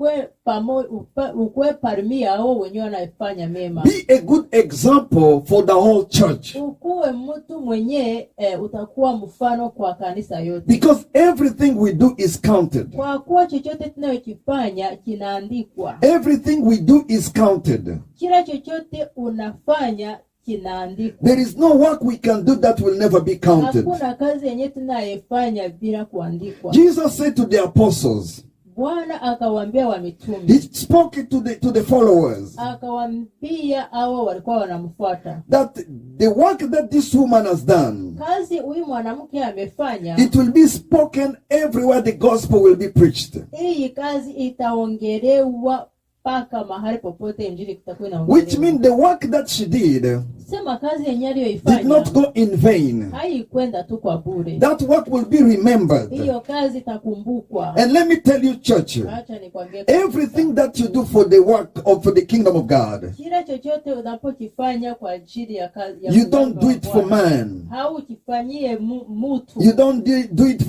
ukuwe parmi yao wenyewe wanafanya mema. Be a good example for the whole church. Ukuwe mtu mwenye utakuwa mfano kwa kanisa yote, Because everything we do is counted. kwa kuwa chochote tunayokifanya kinaandikwa. Everything we do is counted. Kila chochote unafanya kinaandikwa. There is no work we can do that will never be counted. Hakuna kazi yenye tunayefanya bila kuandikwa. Jesus said to the apostles, Bwana akawaambia wa he mitume, spoke to the followers, akawaambia hao walikuwa wanamfuata, that the work that this woman has done, kazi huyu mwanamke amefanya, it will be spoken everywhere the gospel will be preached. hii kazi itaongelewa mpaka mahali popote injili kitakuwa Which inaongelewa. means the work that she did Sema kazi yenyewe did aliyoifanya not go in vain. haikwenda tu kwa bure. That work will be remembered. Hiyo kazi itakumbukwa. And let me tell you, church, Acha nikwambie, everything that you do for the work of for the kingdom of God, kila chochote unapokifanya kwa ajili ya kazi ya you don't do ufalme it wa for Bwana, man. haukifanyie mutu, You don't do it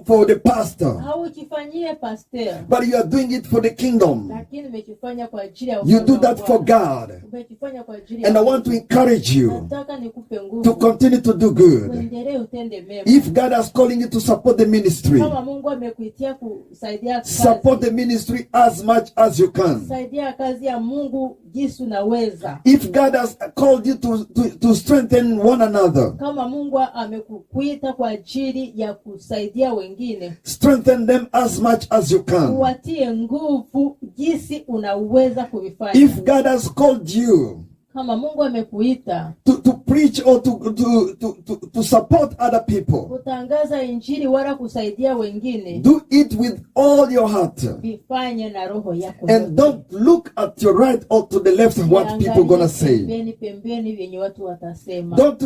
for the pastor, haukifanyie pastor, but you are doing it for the kingdom. lakini umekifanya kwa ajili ya You ufalme do wa that for Bwana. God. Umekifanya kwa ajili And ya I want to encourage you nataka nikupe nguvu to continue to do good. uendelee utende mema. If God is calling you to support the ministry, Kama Mungu amekuitia kusaidia kazi, support the ministry as much as you can. saidia kazi ya Mungu jinsi unaweza. If God has called you to strengthen one another, Kama Mungu amekuita kwa ajili ya kusaidia wengine, strengthen them as much as you can. uwatie nguvu jinsi unaweza kuvifanya. If God has called you Kama Mungu amekuita to preach preach or to support other people, kutangaza injili wala kusaidia wengine, do it with all your heart. vifanye na roho yako And yote. don't look at your right or to the left what people gonna say. Pembeni vyenye watu watasema. Don't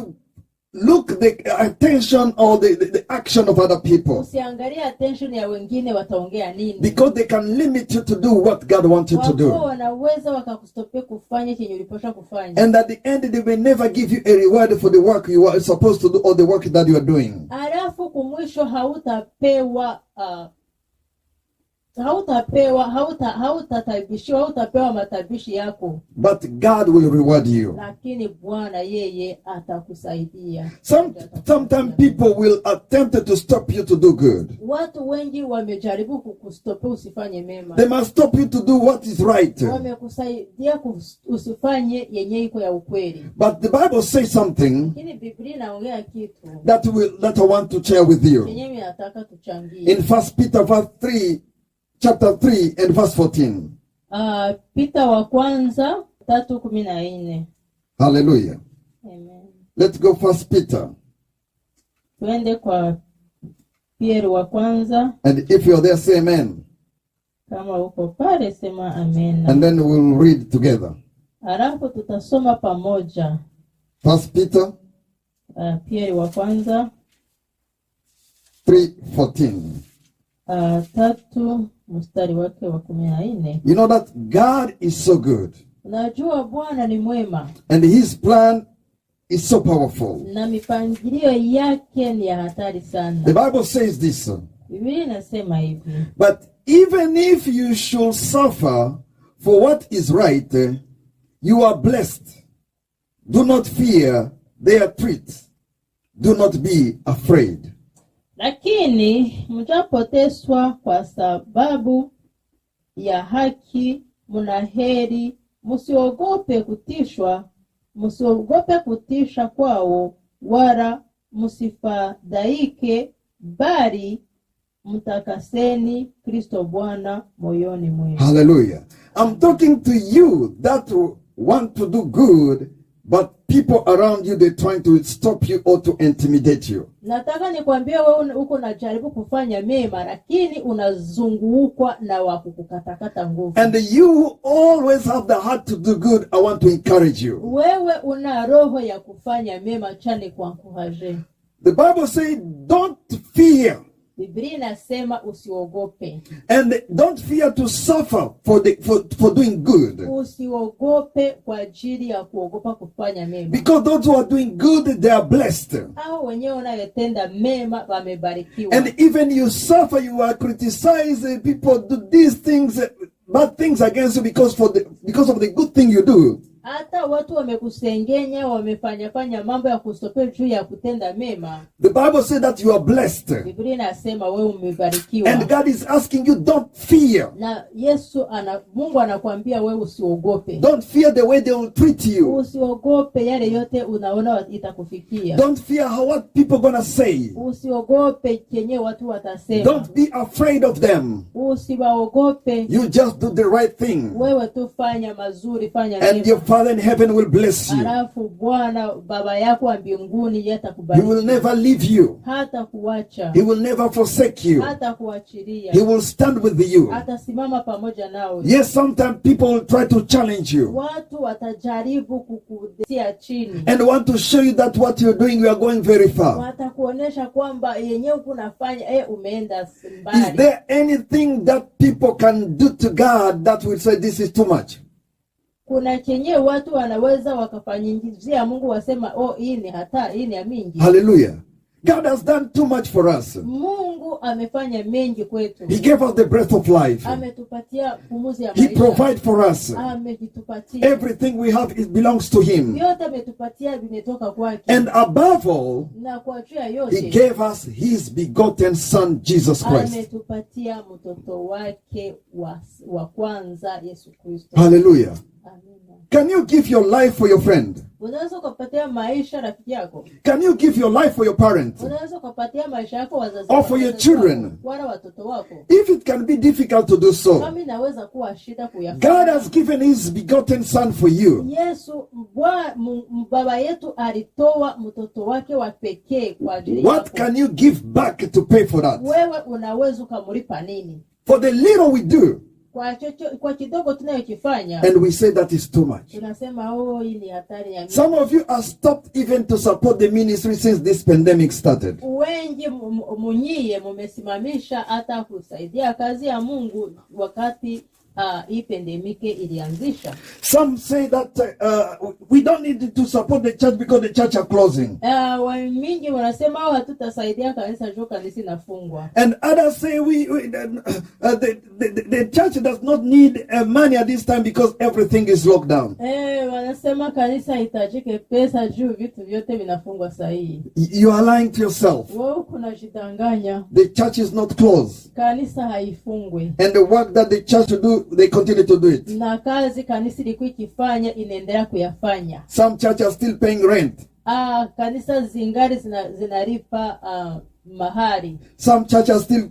look the attention or the action of other people, Usiangalie attention ya wengine wataongea nini. because they can limit you to do what God wants you to Wako do. wanaweza wakakustopia kufanya chenye ulipaswa kufanya. And at the end, they will never give you a reward for the work you are supposed to do or the work that you are doing. Alafu kumwisho hautapewa hautapewa matabishi yako, But God will reward you. lakini Bwana yeye atakusaidia. Sometimes people will attempt to stop you to do good. Watu wengi wamejaribu kukustopia usifanye mema. They must stop you to do what is right. Wamekusaidia usifanye yenye iko ya ukweli. But the Bible says something Lakini Biblia inaongea kitu that I want to share with you. chenye mimi nataka tuchangie. In 1 Peter chapter 3 and verse 14. Peter wa kwanza 3:14. Hallelujah. Amen. Let's go 1 Peter. Tuende kwa Pierre wa kwanza. And if you're there, say amen. Kama uko pale sema amen. And then we'll read together. Alafu tutasoma pamoja. 1 Peter Pierre wa kwanza 3:14. 3 mstari wake wa 14. You know that God is so good. Unajua Bwana ni mwema And his plan is so powerful. na mipangilio yake ni ya hatari The sana. Bible says this. Biblia inasema hivi: But even if you should suffer for what is right, you are blessed. Do not fear their threats. Do not be afraid. lakini mjapoteswa kwa sababu ya haki, mna heri. Msiogope kutisha kwao, wala msifadhaike, bali mtakaseni Kristo Bwana moyoni mwenu. Hallelujah. I'm talking to you that want to do good, but people around you, they're trying to stop you or to intimidate you. Nataka nikwambie wewe uko unajaribu kufanya mema, lakini unazungukwa na wakukukatakata nguvu. And you always have the heart to do good. I want to encourage you. Wewe una roho ya kufanya mema, chani kwa encourage. The Bible says, don't fear. Biblia inasema usiogope. And don't fear to suffer for doing good. Usiogope kwa ajili ya kuogopa kufanya mema. Because those who are doing good, they are blessed. Hao wenyewe wanayotenda mema wamebarikiwa. And even you suffer, you are criticized, people do these things, bad things against you because of the good thing you do. Hata watu wamekusengenya, wamefanya mambo ya kustopea juu ya kutenda mema. The Bible says that you are blessed. Biblia inasema wewe umebarikiwa. And God is asking you, don't fear. Na Mungu anakuambia wewe usiogope. Don't fear the way they will treat you. Usiogope yale yote unaona itakufikia. Don't fear what people gonna say. Usiogope kenye watu watasema. Don't be afraid of them. Usiwaogope. You just do the right thing. Wewe tu fanya mazuri, fanya And your Father in heaven will bless you. Alafu Bwana baba yako wa mbinguni He yatakubariki. will never leave you. Hata kuacha. He will never forsake you. Hata kuachilia. He will stand with you. Atasimama pamoja nawe. Yes, sometimes people will try to challenge you Watu watajaribu kukutia chini. and want to show you that what you're doing, you are going very far. Watakuonesha kwamba yenyewe kunafanya umeenda Is mbali. there anything that people can do to God that will say this is too much? Kuna chenye watu wanaweza wakafanyizia Mungu wasema hii ni hatari, hii ni mingi. Hallelujah. God has done too much for us. Mungu amefanya mengi kwetu. He gave us the breath of life. Ametupatia pumuzi ya He maisha. provides for us. Ametupatia. Everything we have, it belongs to Him. Yote ametupatia vimetoka kwake. And above all, Na kwa juu ya He yote gave us His begotten Son, Jesus Christ. ametupatia mtoto wake wa kwanza Yesu Kristo. Hallelujah. Amina. Can you give your life for your friend? Unaweza ukapatia maisha rafiki yako. Can you give your life for your parents? Unaweza ukapatia maisha yako wazazi Or for your children? wala watoto wako. If it can be difficult to do so, Kama inaweza kuwa shida kuyafanya. God has given his begotten son for you. Yesu baba yetu alitoa mtoto wake wa pekee kwa ajili What yako. can you give back to pay for that? Wewe unaweza ukamlipa nini? For the little we do, Kwa kidogo tunayokifanya, and we say that is too much. tunasema hii ni hatari ya mimi. Some of you are stopped even to support the ministry since this pandemic started. Wengi munyie mumesimamisha hata kusaidia kazi ya Mungu wakati hii pandemike ilianzisha. Some say that we don't need to support the church because the church are closing. Mingi wanasema hatutasaidia kanisa juu kanisa inafungwa. And others say the church does not need money at this time because everything is locked down. Wanasema kanisa hitajike pesa juu vitu vyote vinafungwa sahihi. You are lying to yourself. Wewe kunajidanganya. The church is not closed. Kanisa haifungwi. And the work that the church do, they continue to do it. Na kazi kanisa ilikuwa ikifanya inaendelea kuyafanya. Some churches are still paying rent. Kanisa zingari zinalipa mahari. Some churches are still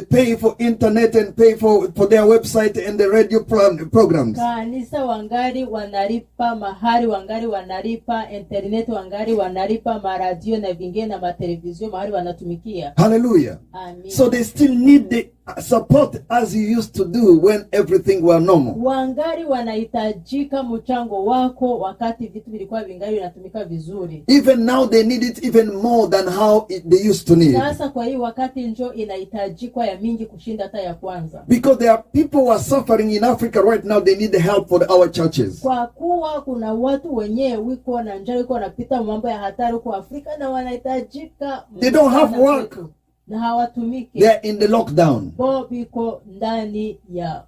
paying for internet and pay for their website and the radio programs. Kanisa wangari wanalipa mahari, wangari wanalipa internet, wangari wanalipa maradio na vingine na matelevizio mahari wanatumikia. Hallelujah. Amen. So they still need the support as you used to do when everything were normal. Wangari wanahitajika mchango wako wakati vitu vilikuwa vingali vinatumika vizuri. Even now they need it even more than how they used to need. Sasa kwa hii wakati njo inahitajikwa ya mingi kushinda hata ya kwanza. Because there are people who are suffering in Africa right now, they need the help for our churches. Kwa kuwa kuna watu wenyewe wiko na njaa, wiko wanapita mambo ya hatari kwa Afrika na wanahitajika. They don't have work. Na hawatumiki. They are in the lockdown. Biko ndani ya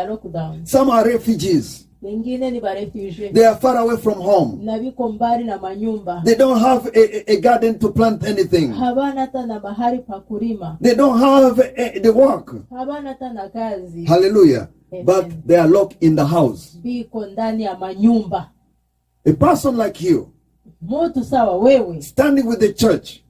lockdown. Some are refugees. Wengine ni refugee. They are far away from home. Na biko mbali na manyumba. They don't have a garden to plant anything. Habana hata na mahali pa kulima. They don't have the work. Habana hata na kazi. Hallelujah. Amen. But they are locked in the house. Biko ndani ya manyumba. A person like you, Mtu sawa wewe, standing with the church,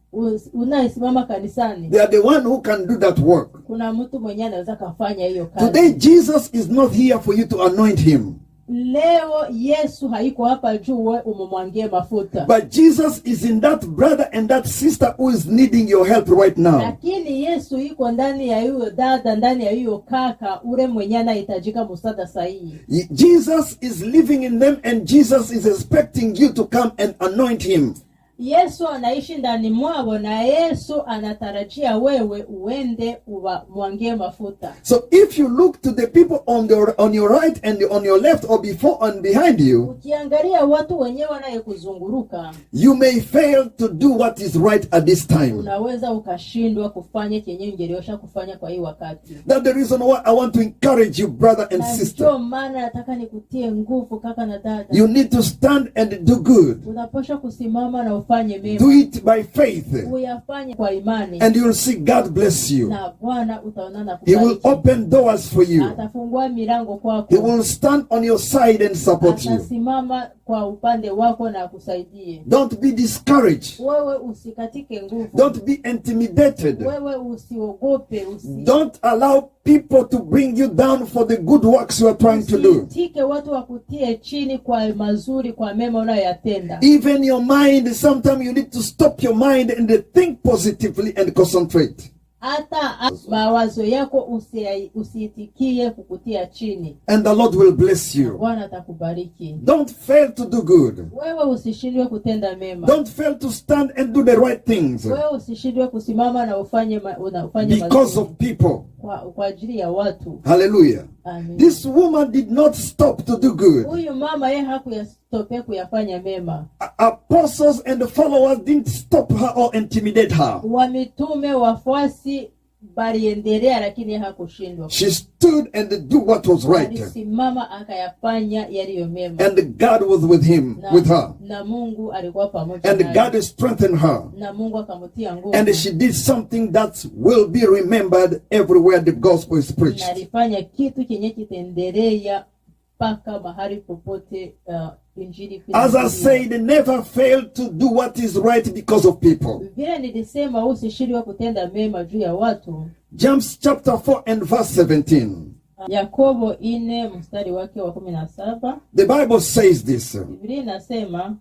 unaisimama kanisani. they are the one who can do that work. Kuna mtu mwenyewe anaweza kufanya hiyo kazi. Today Jesus is not here for you to anoint him. Leo Yesu haiko hapa juu wewe umemwangie mafuta. But Jesus is in that brother and that sister who is needing your help right now. Lakini Yesu yuko ndani ya hiyo dada, ndani ya hiyo kaka, ule mwenye anahitajika msaada sahihi. Jesus is living in them and Jesus is expecting you to come and anoint him. Yesu anaishi ndani mwao na Yesu anatarajia wewe uende umwangie mafuta. So if you look to the people on your right and on your left or before and behind you, ukiangalia watu wenyewe wanayekuzunguruka, you may fail to do what is right at this time. unaweza ukashindwa kufanya chenye ungeliosha kufanya kwa hii wakati. That's the reason why I want to encourage you, brother and sister. Ndio maana nataka nikutie nguvu kaka na dada. You need to stand and do good. Unapaswa kusimama na ufanye mema. Do it by faith. Uyafanye kwa imani. And you will see God bless you. Na Bwana utaonana He will kubariki. open doors for you. Atafungua milango kwako. He will stand on your side and support you. Atasimama kwa upande wako na kusaidie. Don't be discouraged. Wewe usikatike nguvu. Don't be intimidated. Wewe usiogope, Don't allow people to bring you down for the good works you are trying to do. Usitike watu wakutie chini kwa mazuri, kwa mema unayoyatenda. Even your mind, sometimes you need to stop your mind and think positively and concentrate. Hata mawazo yako usiitikie kukutia chini. And the Lord will bless you. Bwana atakubariki. Don't fail to do good. Wewe usishindwe kutenda mema. Don't fail to stand and do the right things. Wewe usishindwe kusimama na ufanye Because of people. kwa ajili ya watu. Hallelujah. Amen. This woman did not stop to do good. Huyu mama yeye hakuyastopea kuyafanya mema. Apostles and followers didn't stop her or intimidate her. Wamitume wafuasi baliendelea lakini hakushindwa. She stood and do what was right. Alisimama akayafanya yaliyo mema. And God was with her. Na Mungu alikuwa pamoja And naye. God strengthened her. Na Mungu akamtia nguvu. And she did something that will be remembered everywhere the gospel is preached. Na alifanya kitu kenye kitendelea mpaka mahali popote injili As I said, never fail to do what is right because of people. Vile nilisema usishindwe kutenda mema juu ya watu. James chapter 4 and verse 17. Yakobo 4 mstari wake wa 17. The Bible says this. Biblia inasema,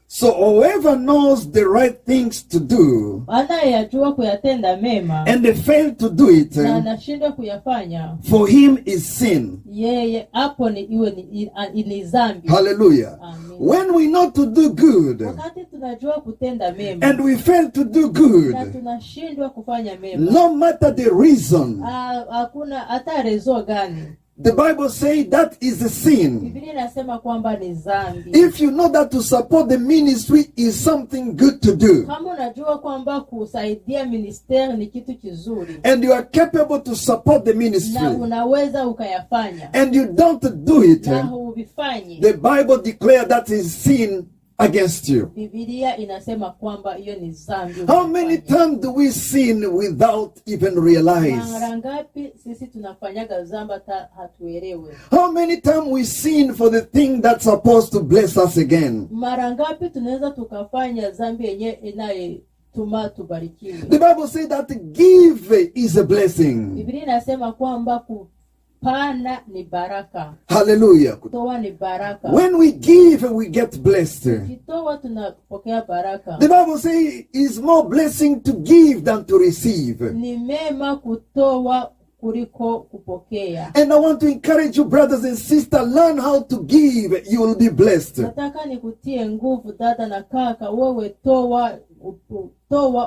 so whoever knows the right things to do anayejua kuyatenda mema and they fail to do it, na anashindwa kuyafanya, for him is sin. Yeye hapo ni dhambi. Hallelujah. Amen. When we know to do good Wakati tunajua kutenda mema and we fail to do good, na tunashindwa kufanya mema, no matter the reason, hakuna hata rezo gani, the Bible says that is a sin. Biblia inasema kwamba ni dhambi. If you know that to support the ministry is something good to do, Kama unajua kwamba kusaidia ministeri ni kitu kizuri and you are capable to support the na ministry, unaweza ukayafanya and you don't do it, na huvifanyi, the Bible declares that is sin against you. Biblia inasema kwamba hiyo ni dhambi. How many times do we sin without even realize? Mara ngapi sisi tunafanyaga dhambi hata hatuelewe? How many times we sin for the thing that's supposed to bless us again? Mara ngapi tunaweza tukafanya dhambi yenye inayotuma tubarikiwe? The Bible says that give is a blessing. Biblia inasema kwamba kupana ni baraka. Hallelujah. Kutoa ni baraka. When we give, we get blessed. Tukitoa tunapokea baraka. The Bible says it's more blessing to give than to receive. Ni mema kutoa kuliko kupokea. And I want to encourage you, brothers and sisters, learn how to give. You will be blessed. Nataka nikutie nguvu dada na kaka, wewe toa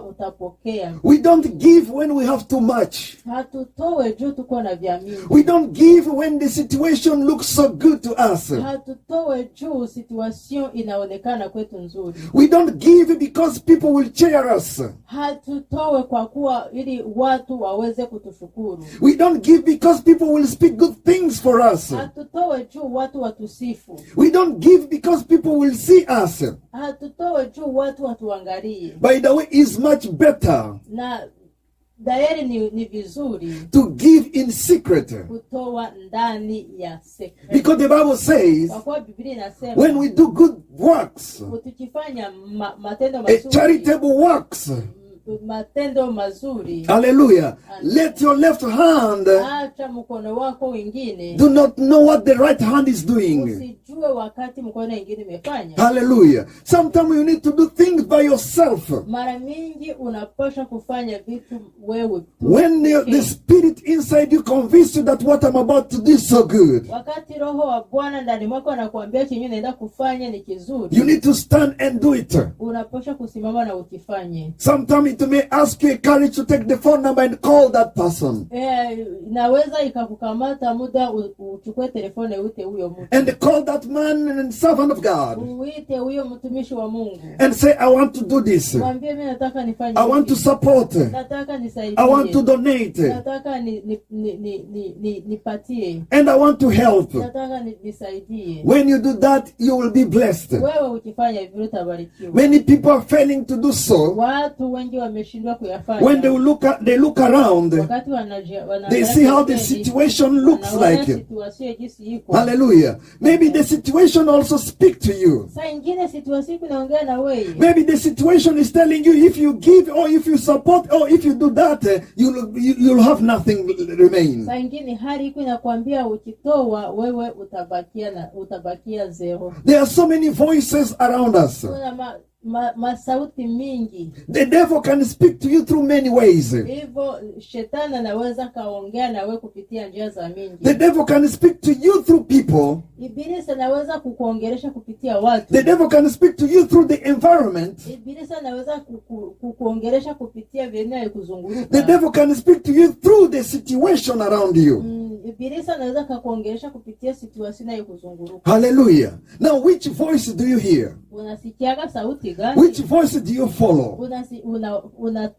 utapokea. We don't give when we have too much. Hatutoe juu tuko na vya mingi. We don't give when the situation looks so good to us. Hatutoe juu situation inaonekana kwetu nzuri. We don't give because people will cheer us. Hatutoe kwa kuwa ili watu waweze kutushukuru. We don't give because people will speak good things for us. Hatutoe juu watu watusifu. We don't give because people will see us. Hatutoe juu watu watuangalie. By the way, it's much better Na dairi ni vizuri to give in secret. kutoa ndani ya secret. Because the Bible says Kwa kuwa Biblia inasema when we do good works, tukifanya matendo a mazuri, charitable works, matendo mazuri, hallelujah, let your left hand acha mkono wako wengine do not know what the right hand is doing. usijue wakati mkono wengine imefanya. Hallelujah. Sometimes you need to do things by yourself. Mara mingi unapaswa kufanya vitu wewe tu. When the spirit inside you convinces you that what I'm about to do is so good, Wakati roho wa Bwana ndani mwako anakuambia chenye unaenda kufanya ni kizuri, you need to stand and do it. unapaswa kusimama na ukifanye. Sometimes it may ask you a courage to take the phone number and call that person. Inaweza ikakukamata muda uchukue telefone uite huyo mtu. And call that man and servant of God. Uite huyo mtumishi wa Mungu. And say, I want to do this. Mwambie mimi nataka nifanye I want to hivi. support. Nataka nisaidie. I want to donate. Nataka nipatie. And I want to help. Nataka nisaidie. When you do that, you will be blessed. Wewe ukifanya hivyo utabarikiwa. Many people are failing to do so. Watu wengi wameshindwa kuyafanya. When they look around, Wakati they see how the situation looks like. Hallelujah. Maybe the situation also speaks to you. Saa ingine situation inaongea na wewe. Maybe the situation is telling you if you give or if you support or if you do that, you'll have nothing remain. Saa ingine hali iko inakwambia ukitoa wewe utabakia zero. There are so many voices around us. Kuna masauti mingi. The devil can speak to you through many ways. Hivyo shetani anaweza kaongea na wewe kupitia njia za mingi. The devil can speak to you through people. Ibilisi anaweza kukuongelesha kupitia watu. The devil can speak to you through the environment. Ibilisi anaweza kukuongelesha kupitia vinayokuzunguka. The devil can speak to you through the situation around you. Ibilisi anaweza kukuongelesha kupitia situation inayokuzunguka. Hallelujah. Now, which voice do you hear? Unasikiaga sauti gani? Which voice do you follow?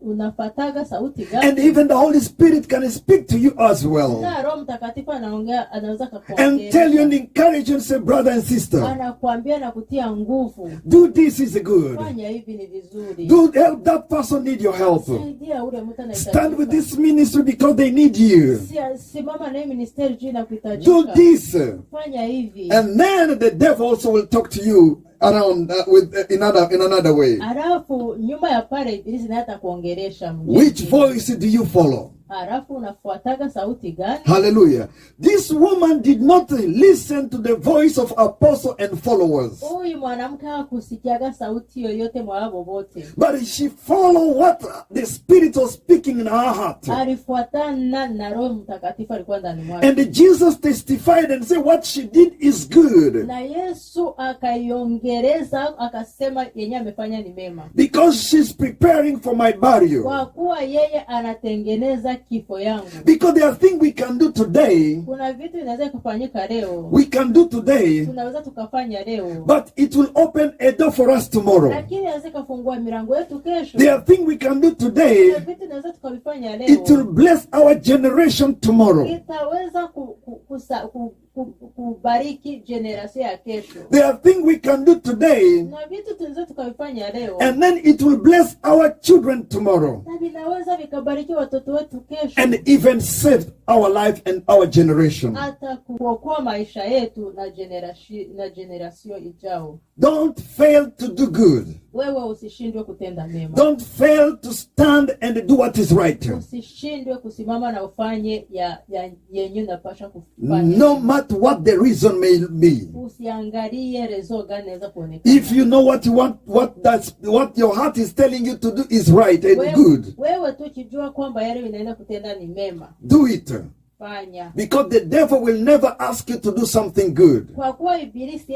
Unafataga sauti gani? And even the Holy Spirit can speak to you as well. Na Roho Mtakatifu anaongea, anaweza kukuongea. And tell you and encourage you and say, brother and sister, anakuambia na kutia nguvu. do this is good. Fanya hivi ni vizuri. Do help that person need your help. Saidia ule mtu anahitaji. Stand with this ministry because they need you. Simama na mimi ministeri juu inakuhitajika, do this. fanya hivi. And then the devil also will talk to you around in another way. Halafu nyuma ya pale ibilisi naye atakuongelesha mwingine. Which voice do you follow? Halafu unafuataga sauti gani? Hallelujah. This woman did not listen to the voice of apostle and followers, Huyu mwanamke hakusikiaga sauti yoyote mwao wote, but she followed what the Spirit was speaking in her heart. alifuatana na Roho Mtakatifu alikuwa ndani mwake. And Jesus testified and said what she did is good, Na Yesu akaiongeleza akasema yenye amefanya ni mema, because she's preparing for my burial. kwa kuwa yeye anatengeneza kifo yangu. Because there are things we can do today, Kuna vitu vinaweza kufanyika leo, we can do today, tunaweza tukafanya leo, but it will open a door for us tomorrow. lakini inaweza kufungua milango yetu kesho. There are things we can do today, Kuna vitu tunaweza tukavifanya leo, it will bless our generation tomorrow. itaweza kubariki generation ya kesho. There are things we can do today, Na vitu tunaweza tukavifanya leo, and then it will bless our children tomorrow, na vinaweza vikabariki watoto wetu kesho, and even save our life and our generation. hata kuokoa maisha yetu na generation ijao. Don't fail to do good. Wewe usishindwe kutenda mema, Don't fail to stand and do what is right. usishindwe kusimama na ufanye yenye unapasha kufanya. No matter what the reason may be. Usiangalie rezo gani naweza kuonekana. If you know what you want, what your heart is telling you to do is right and good, Wewe tu kijua kwamba yale unaenda kutenda ni mema, do it. fanya. Because the devil will never ask you to do something good. Kwa kuwa ibilisi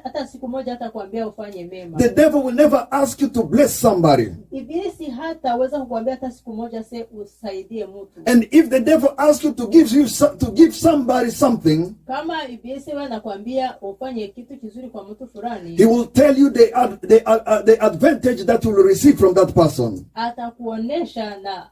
hata siku moja hata kuambia ufanye mema. The devil will never ask you to bless somebody. Ibilisi hataweza kukuambia hata siku moja usaidie mtu. And if the devil asks you to give somebody something, Kama ibilisi wewe anakuambia ufanye kitu kizuri kwa mtu fulani, he will tell you the advantage that you will receive from that person. atakuonesha na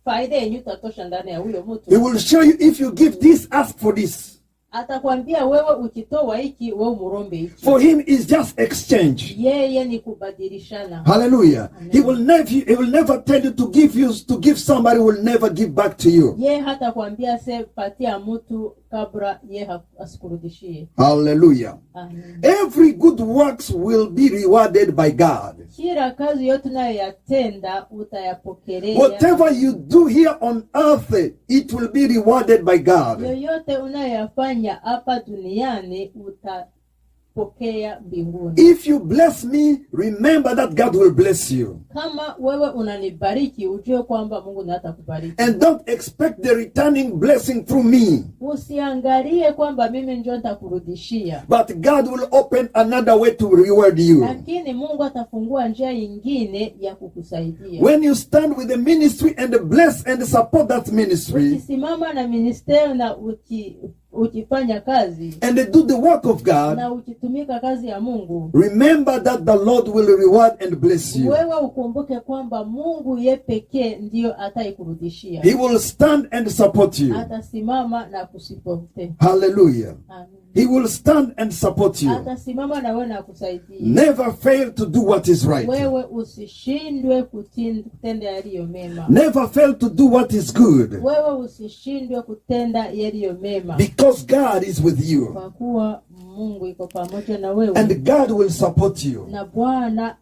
faida yenye utatosha ndani ya huyo mtu. He will show you, if you give this, ask for this. Atakwambia wewe ukitoa hiki wewe umurombe hiki. For him is just exchange. Yeye ni kubadilishana. Hallelujah. He will never tell you to give somebody who will never give back to you. Yeye hata kuambia patia mtu kabla yeye asikurudishie. Hallelujah. Amen. Every good works will be rewarded by God. Kila kazi yote unayoyatenda utayapokelea. Whatever you do here on earth, it will be rewarded by God. Yoyote unayoyafanya hapa duniani utapokea mbinguni. If you bless me, remember that God will bless you. Kama wewe unanibariki, ujue kwamba Mungu ndiye atakubariki. And don't expect the returning blessing through me. Usiangalie kwamba mimi ndio nitakurudishia. But God will open another way to reward you. Lakini Mungu atafungua njia nyingine ya kukusaidia. When you stand with the ministry and bless and support that ministry, Ukisimama na ministeri na ukifanya kazi and do the work of God, na ukitumika kazi ya Mungu, remember that the Lord will reward and bless you. wewe ukumbuke kwamba Mungu yeye pekee ndio ataikurudishia. He will stand and support you. Atasimama na kusipote. Hallelujah. Amen. He will stand and support you. Atasimama na wewe na kusaidia. Never fail to do what is right. Wewe usishindwe kutenda yaliyo mema. Never fail to do what is good. Wewe usishindwe kutenda yaliyo mema. Because God is with you. Kwa kuwa Mungu yuko pamoja na wewe. And God will support you. Na Bwana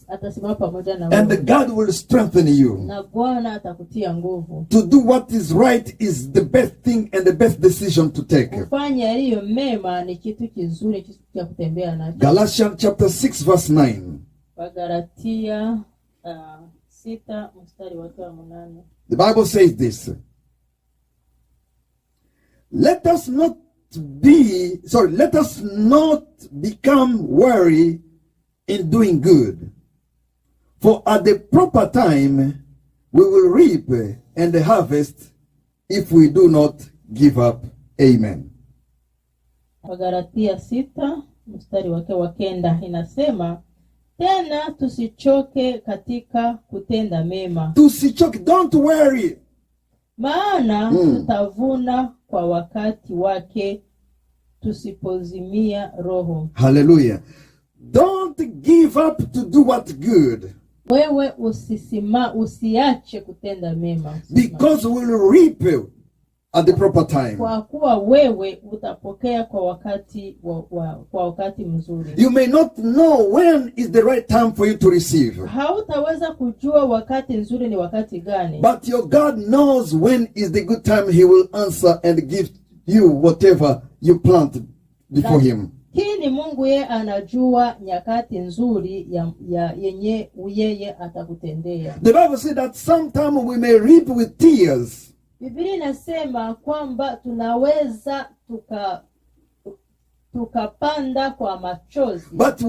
atasimama pamoja na wewe. And God will strengthen you. Na Bwana atakutia nguvu. To do what is right is the best thing and the best decision to take. Kufanya yaliyo mema ni kitu kizuri, kitu cha kutembea nacho. Galatians chapter 6 verse 9. Wagalatia 6 mstari wa 8. The Bible says this. Let us not become weary in doing good. For at the proper time we will reap and harvest if we do not give up. Amen. Wagalatia 6 mstari wake wa 9 inasema, tena tusichoke katika kutenda mema. Tusichoke, don't worry. Maana tutavuna kwa wakati wake tusipozimia roho. Hallelujah. Don't give up to do what good. Wewe usiache kutenda mema. Because we'll reap at the proper time. Kwa kuwa wewe utapokea kwa wakati mzuri. You may not know when is the right time for you to receive. Hautaweza kujua wakati nzuri ni wakati gani. But your God knows when is the good time he will answer and give you whatever you planted before him. Lakini Mungu yeye anajua nyakati nzuri yenye yeye atakutendea. The Bible says that sometimes we may reap with tears. Biblia inasema kwamba tunaweza tukapanda kwa machozi. But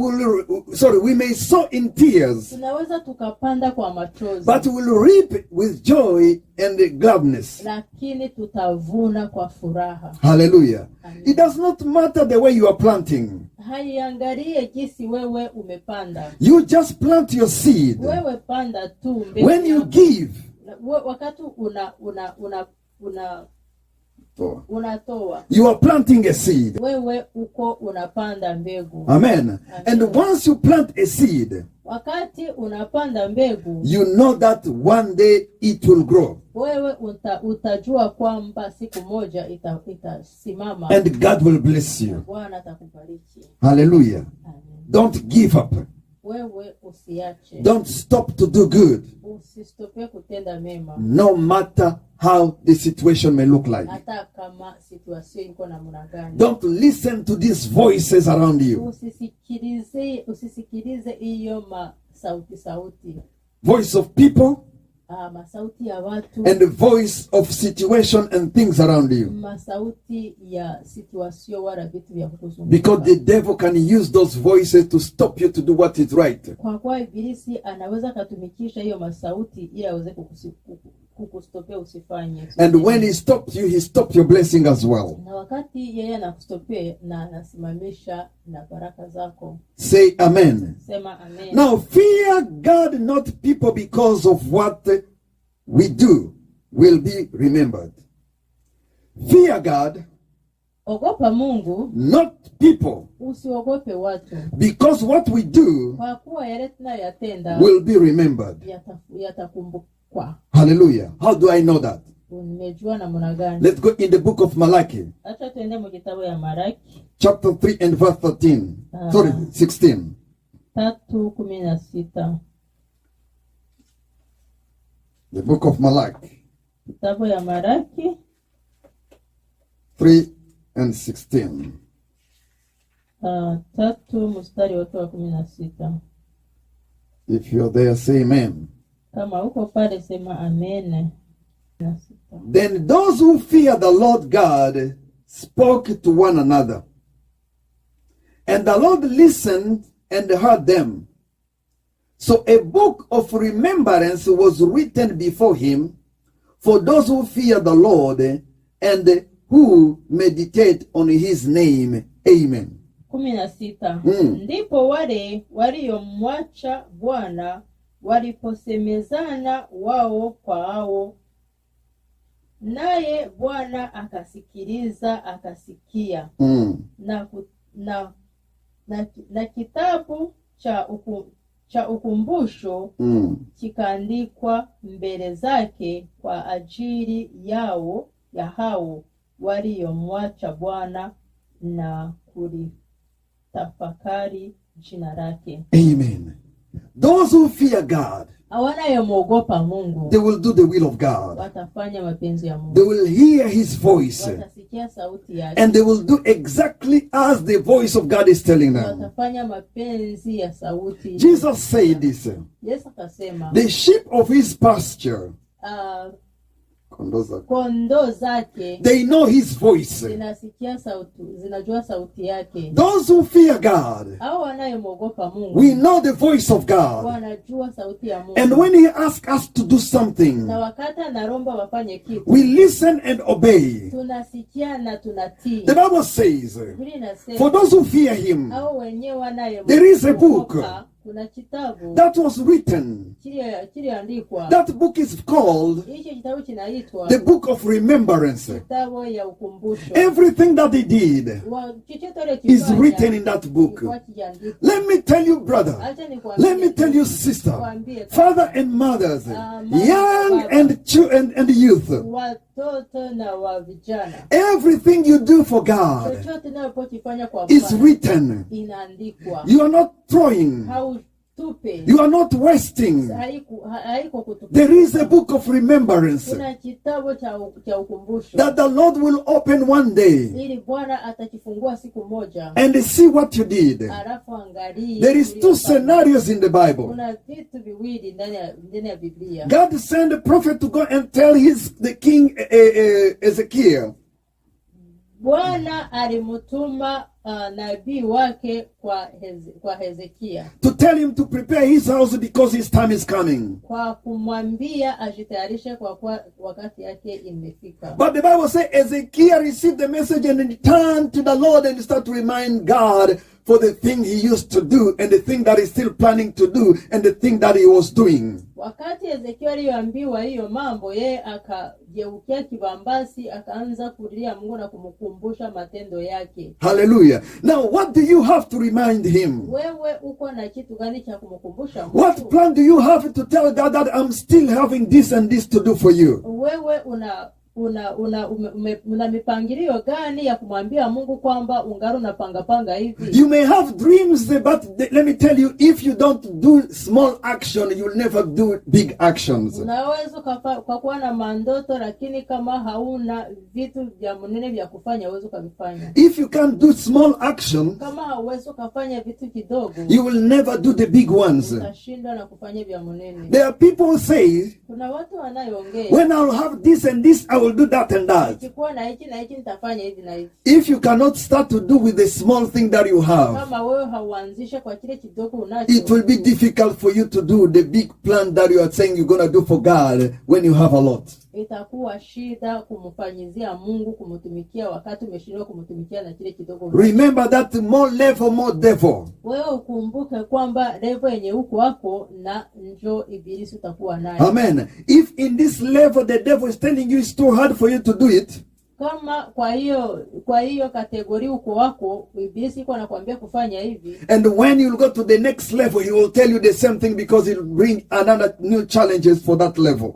we may sow in tears. Tunaweza tukapanda kwa machozi. But we'll reap with joy and gladness. Lakini tutavuna kwa furaha. Hallelujah. Amen. It does not matter the way you are planting. Haiangalie jinsi wewe umepanda. You just plant your seed. Wewe panda tu mbegu. When you give, wakati unatoa, you are planting a seed. Wewe uko unapanda mbegu. Amen. Amen. And once you plant a seed, wakati unapanda mbegu, you know that one day it will grow. Wewe utajua kwamba siku moja itasimama. And God will bless you. Bwana atakubariki. Hallelujah. Amen. Don't give up. Wewe usiache. Don't stop to do good. Usistope kutenda mema. No matter how the situation may look like. Hata kama situation iko namna gani. Don't listen to these voices around you. Usisikilize hiyo sauti. Voice of people. Masauti ya watu. And the voice of situation and things around you. Masauti ya situation wala vitu vya kukuzunguka. Because the devil can use those voices to stop you to do what is right. Kwa kuwa ibilisi anaweza kutumikisha hiyo masauti ili aweze kukustopea usifanye. And when he stops you, he stops your blessing as well. Na wakati yeye anakustopea na anasimamisha na baraka zako. Say amen. Sema amen. Now fear God, not people, because of what we do will be remembered. Fear God. Ogopa Mungu. Not people. Usiogope watu. Because what we do kwa kuwa yale tunayoyatenda will be remembered. Yatakumbukwa. Hallelujah. How do I know that? Umejua namna gani? Let's go in the book of Malachi. Acha tuende mu kitabu ya Malaki. Chapter 3 and verse 13. 16. 3:16. The book of Malachi. Kitabu ya Malaki 3 and 16. 3:16. If you're there, say amen. Kama uko pale sema amen. Then those who fear the Lord God spoke to one another. And the Lord listened and heard them. So a book of remembrance was written before him for those who fear the Lord and who meditate on his name. Amen. 16. Ndipo wale waliomwacha Bwana waliposemezana wao kwa wao, naye Bwana akasikia. Na kitabu cha ukumbusho kikaandikwa mbele zake kwa ajili yao ya hao waliomwacha Bwana na kulitafakari jina lake. Amen. Those who fear God, wanaomwogopa Mungu, they will do the will of God. watafanya mapenzi ya Mungu. They will hear his voice. Watasikia sauti yake. And they will do exactly as the voice of God is telling them. Watafanya mapenzi ya sauti. Jesus said this. Yesu akasema, the sheep of his pasture, kondoo zake, they know his voice. Zinajua sauti yake. Those who fear God, hao wanayemwogopa Mungu, we know the voice of God. Wanajua sauti ya Mungu. And when he asks us to do something, na wakati anaomba wafanye kitu, we listen and obey. Tunasikia na tunatii. The Bible says, for those who fear him, there is a book that was written. That book is called the book of remembrance. Everything that he did is written in that book. Let me tell you, brother, let me tell you, sister, father and mothers, young and youth, watoto na wa vijana. Everything you do for God Chochote unachokifanya kwa is Bwana written. inaandikwa. You are not throwing. Hautupe. You are not wasting. Haiko kutupa. There is a book of remembrance Kuna kitabu cha ukumbusho. that the Lord will open one day Ili Bwana atakifungua siku moja. and see what you did. Alafu angalie. There is two scenarios in the Bible. Kuna vitu viwili ndani ya Biblia. God sent a prophet to go and tell the king Ezekiel, Bwana alimtuma nabii wake kwa Hezekia, to tell him to prepare his house because his time is coming. kwa kumwambia ajitayarishe kwa wakati yake imefika. But the Bible says Ezekiel received the message and he turned to the Lord and started to remind God for the thing he used to do and the thing that he's still planning to do and the thing that he was doing. Wakati Hezekia aliyoambiwa hiyo mambo, yeye akageukia kibambasi, akaanza kulia Mungu na kumkumbusha matendo yake. Hallelujah. Now what do you have to remind him? Wewe uko na kitu gani cha kumkumbusha Mungu? What plan do you have to tell God that I'm still having this and this to do for you? Wewe una mipangilio gani ya kumwambia Mungu kwamba ungali unapanga hivi? You may have dreams, but let me tell you, if you don't do small action, you'll never do big actions. Unaweza kuwa na mandoto, lakini kama hauna vitu vya munene vya kufanya uwezo kuvifanya. If you can't do small action, Kama hauwezi kufanya vitu kidogo, you will never do the big ones. utashindwa na kufanya vya munene. There are people who say, Kuna watu wanayoongea, when I'll have this and this, I will do that and that. nikikuwa na hiki na hiki nitafanya hivi na hivi. If you cannot start to do with the small thing that you have, Kama wewe hauanzishe kwa kile kidogo unacho, it will be difficult for you to do the big plan that you are saying you're going to do for God when you have a lot. itakuwa shida kumfanyizia Mungu, kumtumikia wakati umeshindwa kumtumikia na kile kidogo. Remember that more level, more devil. Wewe ukumbuke kwamba level yenye uko wako na njo ibilisi utakuwa nayo. Amen. If in this level the devil is telling you it's too hard for you to do it, Kama kwa hiyo kategori uko wako, ibilisi iko anakuambia kufanya hivi. and when you go to the next level, he will tell you the same thing because he'll bring another new challenges for that level.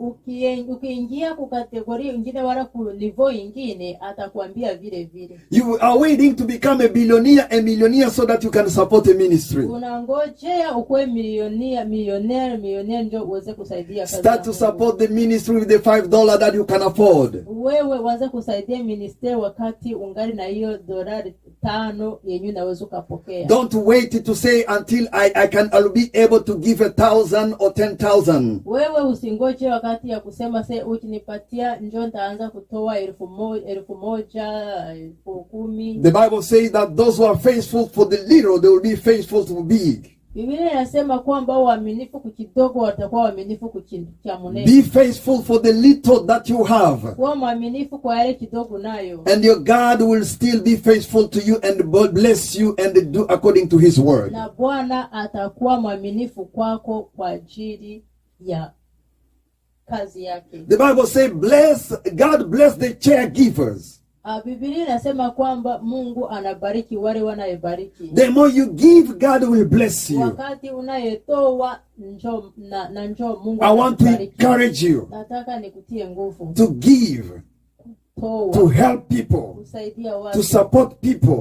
Ukiingia ku kategori nyingine wala ku level nyingine, atakwambia vile vile. You are waiting to become a millionaire so that you can support a ministry. Unangojea ukuwe millionaire ndio uweze kusaidia kazi. Start to support the ministry with the $5 that you can afford. Wewe waanze kusaidia ministeri wakati ungali na hiyo $5 yenyewe unaweza kupokea. Don't wait to say until I'll be able to give 1,000 or 10,000. Wewe usingoje wakati ya kusema ukinipatia njoo nitaanza kutoa 1,000, 10,000. The Bible says that those who are faithful for the little, they will be faithful to big. Biblia inasema kwamba waaminifu kukidogo watakuwa waaminifu kukicha munene. Be faithful for the little that you have, Kuwa mwaminifu kwa yale kidogo nayo. and your God will still be faithful to you and bless you and do according to his word. Na Bwana atakuwa mwaminifu kwako kwa ajili ya kazi yake. The Bible says, God bless the caregivers. Biblia inasema kwamba Mungu anabariki wale wanayebariki. The more you give, God will bless you. Wakati unayetoa njoo Mungu I want to atakubariki. encourage you Nataka nikutie nguvu. to give, Toa. to help people, Kusaidia watu. to support people,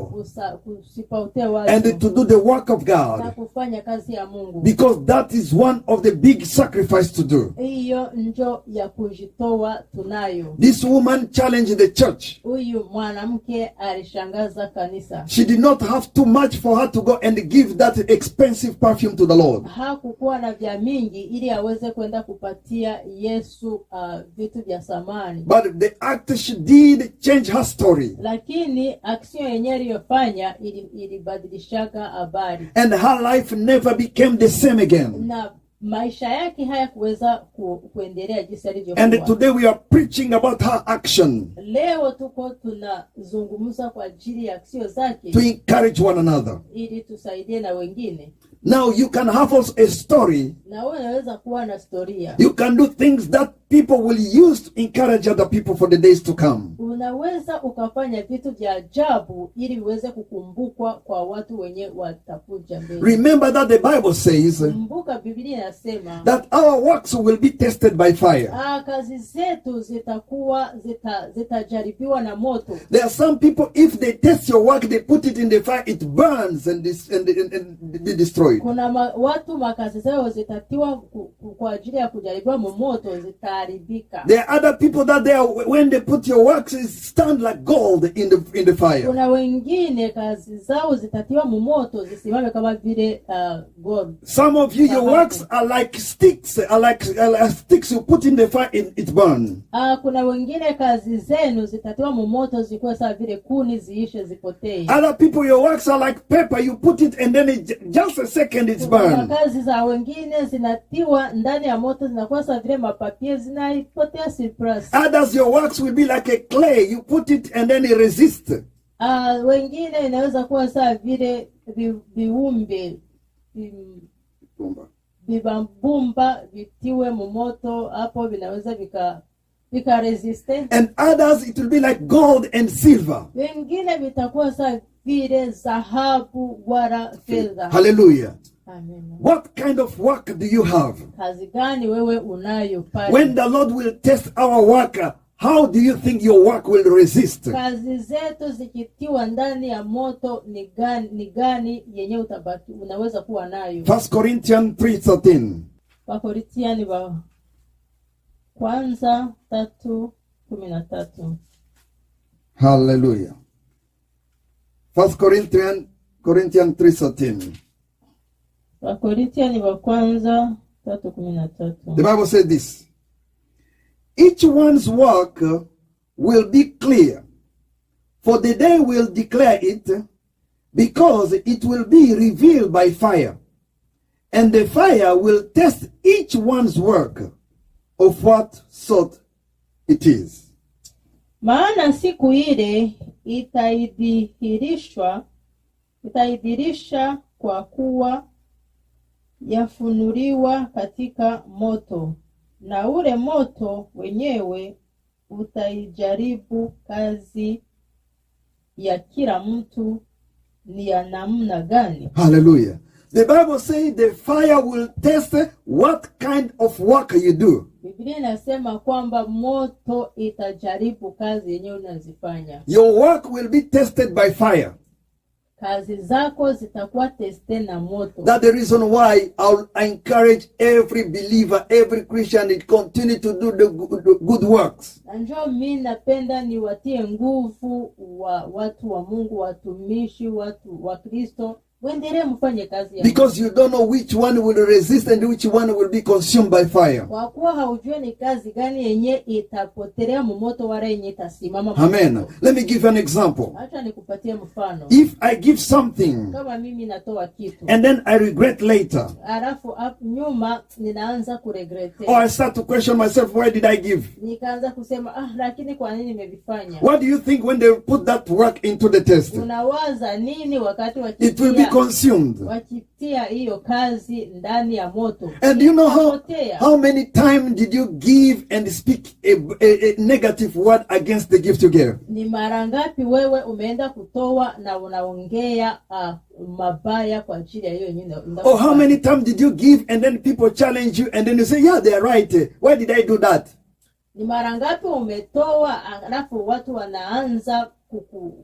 Kusipaute watu. and to do the work of Na God, kufanya kazi ya Mungu. because that is one of the big sacrifice to do. Hiyo njo ya kujitoa tunayo. This woman challenged the church. Huyu mwanamke alishangaza kanisa. She did not have too much for her to go and give that expensive perfume to the Lord. Hakukuwa na vya mingi ili aweze kwenda kupatia Yesu vitu vya samani. But the act she did change her story. Lakini aksio yenyewe iliyofanya ilibadilishaga habari. And her life never became the same again. Na maisha yake hayakuweza kuendelea jinsi alivyokuwa. And today we are preaching about her action Leo tuko tunazungumza kwa ajili ya aksio zake to encourage one another. ili tusaidie na wengine. Now you can have also a story. Na wewe unaweza kuwa na historia. You can do things that people will use to encourage other people for the days to come. Unaweza ukafanya vitu vya ajabu ili uweze kukumbukwa kwa watu wenye watakuja mbele. Remember that the Bible says Kumbuka Biblia inasema that our works will be tested by fire. Kazi zetu zitakuwa zitajaribiwa na moto. There are some people, if they test your work, they put it in the fire, it burns and be destroyed. Kuna watu makazi zao zitatiwa kwa ajili ya kujaribiwa moto, zitaharibika. There are other people that when they put your works, it stand like gold in the fire. Kuna wengine kazi zao zitatiwa moto zisimame kama vile gold. Some of you, your works are like sticks, sticks you put in the fire, it burn. Kuna wengine kazi zenu zitatiwa moto zikuwe sawa vile kuni ziishe zipotee. Other people, your works are like paper, you put it and then just a second it's burned. Kazi za wengine zinatiwa ndani ya moto zinakuwa sawa vile mapapie zinaipotea surprise. Others, your works will be like a clay, you put it and then it resists. Wengine inaweza kuwa sawa vile viumbe vibambumba vitiwe moto, hapo vinaweza vika resiste. And others, it will be like gold and silver. Wengine vitakuwa sawa vile dhahabu wala fedha. Hallelujah. Amen. What kind of work do you have? Kazi gani wewe unayo pale? When the Lord will test our work, how do you think your work will resist? Kazi zetu zikitiwa ndani ya moto ni gani yenye utabaki unaweza kuwa nayo? 1 Corinthians 3:13. Wakorinthiani wa kwanza 3:13. Hallelujah. 1 Corinthians 3:13. Wakorinthiani wa kwanza 3:13. The Bible says this: each one's work will be clear, for the day will declare it, because it will be revealed by fire, and the fire will test each one's work of what sort it is. Maana siku ile itaidhirisha kwa kuwa yafunuliwa katika moto, na ule moto wenyewe utaijaribu kazi ya kila mtu ni ya namna gani. Hallelujah. The Bible says the fire will test what kind of work you do. Biblia inasema kwamba moto itajaribu kazi yenyewe unazifanya. Your work will be tested by fire. Kazi zako zitakuwa teste na moto. That's the reason why I'll encourage every believer, every Christian to continue to do the good works. Njoo mimi napenda niwatie nguvu watu wa Mungu, watumishi, watu wa Kristo, waendelee mfanye kazi ya Because you don't know which one will resist and which one will be consumed by fire. Kwa kuwa haujui ni kazi gani yenye itapotelea moto wala yenye itasimama. Amen. Let me give you an example. Acha nikupatie mfano. If I give something kama mimi natoa kitu and then I regret later, alafu nyuma ninaanza kuregrete, or I start to question myself, why did I give? Nikaanza kusema lakini kwa nini nimevifanya? What do you think when they put that work into the test? Unawaza nini wakati It will be consumed. wakitia hiyo kazi ndani ya moto? And you know how many times did you give and speak a negative word against the gift you gave? Ni mara ngapi wewe umeenda kutoa na unaongea mabaya kwa ajili ya hiyo nyingine? Or how many times did you give and then people challenge you and then you say, yeah, they are right. Why did I do that? Ni mara ngapi umetoa alafu watu wanaanza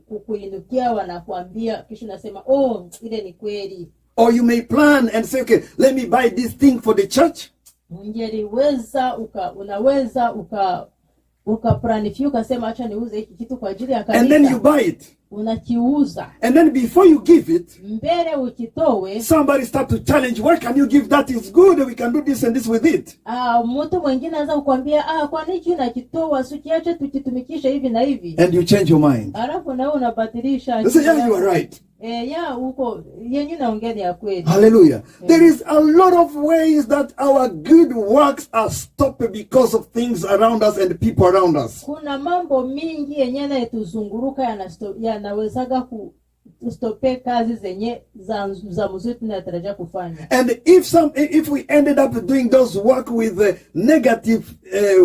kukuinukia, wanakuambia kisha unasema ile ni kweli. Or you may plan and say, okay, let me buy this thing for the church. Unaweza planify ukasema acha niuze hiki kitu kwa ajili ya kanisa. And then you buy it. Unakiuza. And then before you give it, mbele ukitowe, somebody start to challenge, why can you give that? It's good, we can do this and this with it. Mtu mwingine anaweza kukwambia kwa nini unakitoa, usikiache tukitumikisha hivi na hivi. And you change your mind. Alafu na unabadilisha. You say, yeah, you are right. Huko yenyewe naongea ni ya kweli. Hallelujah. There is a lot of ways that our good works are stopped because of things around us and people around us. Kuna mambo mingi yenyewe yanatuzunguruka yanawezaga ustope kazi zenye za mzuri tunatarajia kufanya. And if we ended up doing those work with a negative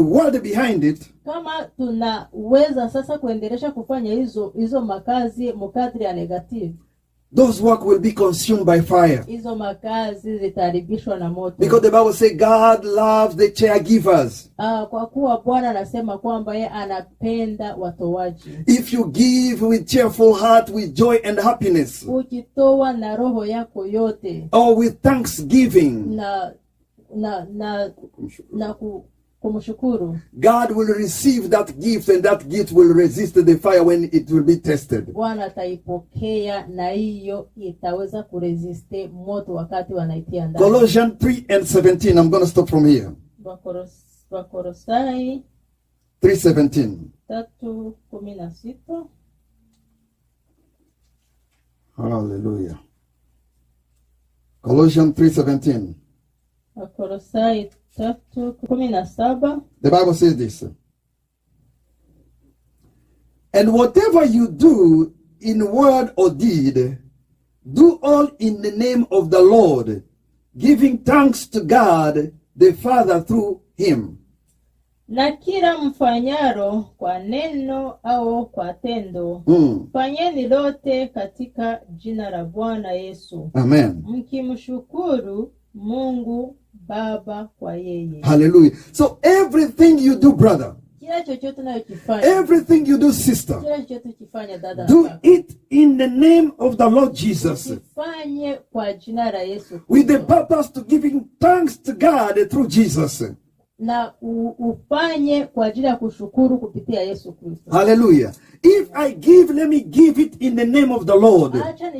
word behind it, Kama tunaweza sasa kuendelesha kufanya hizo makazi mukadri ya negative, those work will be consumed by fire. hizo makazi zitaharibishwa na moto. Because the Bible says God loves the caregivers. Kwa kuwa Bwana anasema kwamba yeye anapenda watoaji. If you give with cheerful heart, with joy and happiness, Ukitoa na roho yako yote or with thanksgiving, na kumshukuru, God will receive that gift, and that gift will resist the fire when it will be tested. Bwana ataipokea na hiyo itaweza kuresiste moto wakati wanaitia ndani. Colossians 3:17. I'm going to stop from here. Wakolosai 3:17. 3:16. Hallelujah. Colossians 3:17. Wakolosai 3:17. The Bible says this. And whatever you do in word or deed, do all in the name of the Lord, giving thanks to God the Father through him. Na kila mfanyaro kwa neno au kwa tendo, fanyeni lote katika jina la Bwana Yesu, Amen. mkimshukuru Mungu Baba kwa yeye. Hallelujah. So everything you do, brother, Kila chochote unachokifanya, everything you do, sister, kila chochote ukifanya dada, do it in the name of the Lord Jesus, ukifanye kwa jina la Yesu with the Kristo. purpose to giving thanks to God through Jesus. Na ufanye kwa ajili ya kushukuru kupitia Yesu Kristo. Hallelujah. If I give, let me give it in the name of the Lord. Acha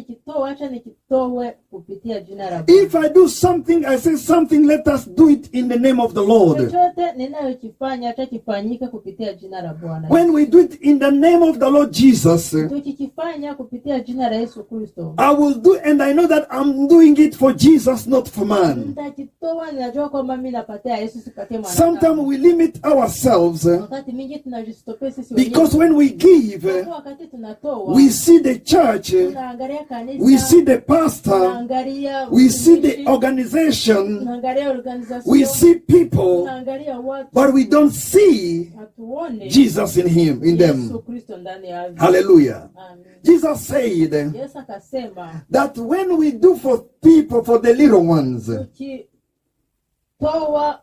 nikitoe kupitia jina la Bwana. If I do something, I say something, let us do it in the name of the Lord. Chochote ninayokifanya acha kifanyike kupitia jina la Bwana. When we do it in the name of the Lord Jesus, Tukikifanya kupitia jina la Yesu Kristo, I will do, and I know that I'm doing it for Jesus, not for man. nitakitoa, ninajua kwamba mimi napatia Yesu, sipatie mwanadamu. Sometimes we limit ourselves Wakati mingi tunajistopea sisi because wenyewe. when we give, Wakati tunatoa, we see the church, tunaangalia kanisa, we see the pastor, tunaangalia we see the utumishi, organization, tunaangalia organization, we see people, tunaangalia watu, but we don't see hatuone Jesus in him, in them. Yesu Kristo ndani yao. Hallelujah. Amen. Jesus said Yesu akasema, that when we do for people, for the little ones, tukitoa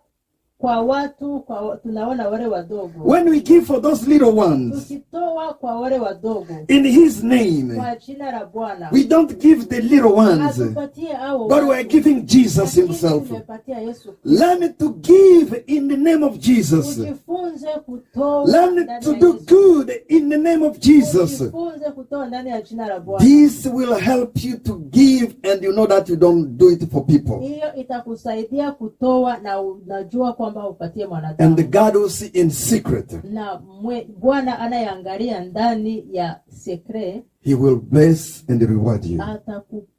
kwa watu, tunaona wale wadogo. when we give for those little ones Tukitoa kwa wale wadogo in his name, kwa jina la Bwana, we don't give the little ones, hatupatie hao but watu, we're giving Jesus lakini himself. tumepatia Yesu. Learn to give in the name of Jesus. Ujifunze kutoa Learn ndani to ya do Yesu. good in the name of Jesus. Ujifunze kutoa ndani ya jina la Bwana. This will help you to give, and you know that you don't do it for people. Hiyo itakusaidia kutoa na unajua kwamba upatie mwanadamu. And God will see in secret. Na Bwana anayeangalia ndani ya secret, He will bless and reward you.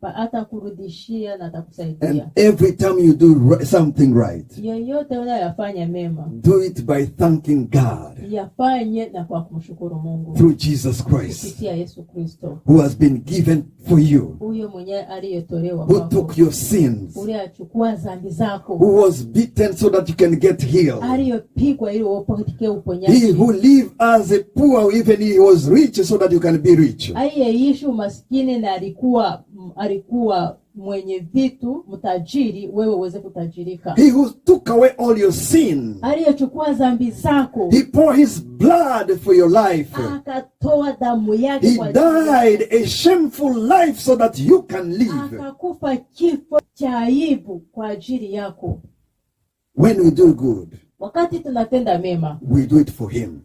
atakurudishia na atakusaidia. And every time you do something right, Yoyote unayofanya mema, do it by thanking God yafanye na kwa kumshukuru Mungu through Jesus Christ, kupitia Yesu Kristo, who has been given for you, huyo mwenyewe aliyetolewa who kwako, took your sins, ule achukua dhambi zako, who was beaten so that you can get healed. aliyopigwa ili upate He uponyaji, who lived as a poor, even he was rich so that you can be rich. aliyeishi umaskini na alikuwa mwenye vitu mtajiri, wewe uweze kutajirika. He who took away all your sin. Aliyechukua dhambi zako, He poured his blood for your life. akatoa damu yake He kwa ajili yako. died a shameful life so that you can live. Akakufa kifo cha aibu kwa ajili yako. When we do good, Wakati tunatenda mema, we do it for him.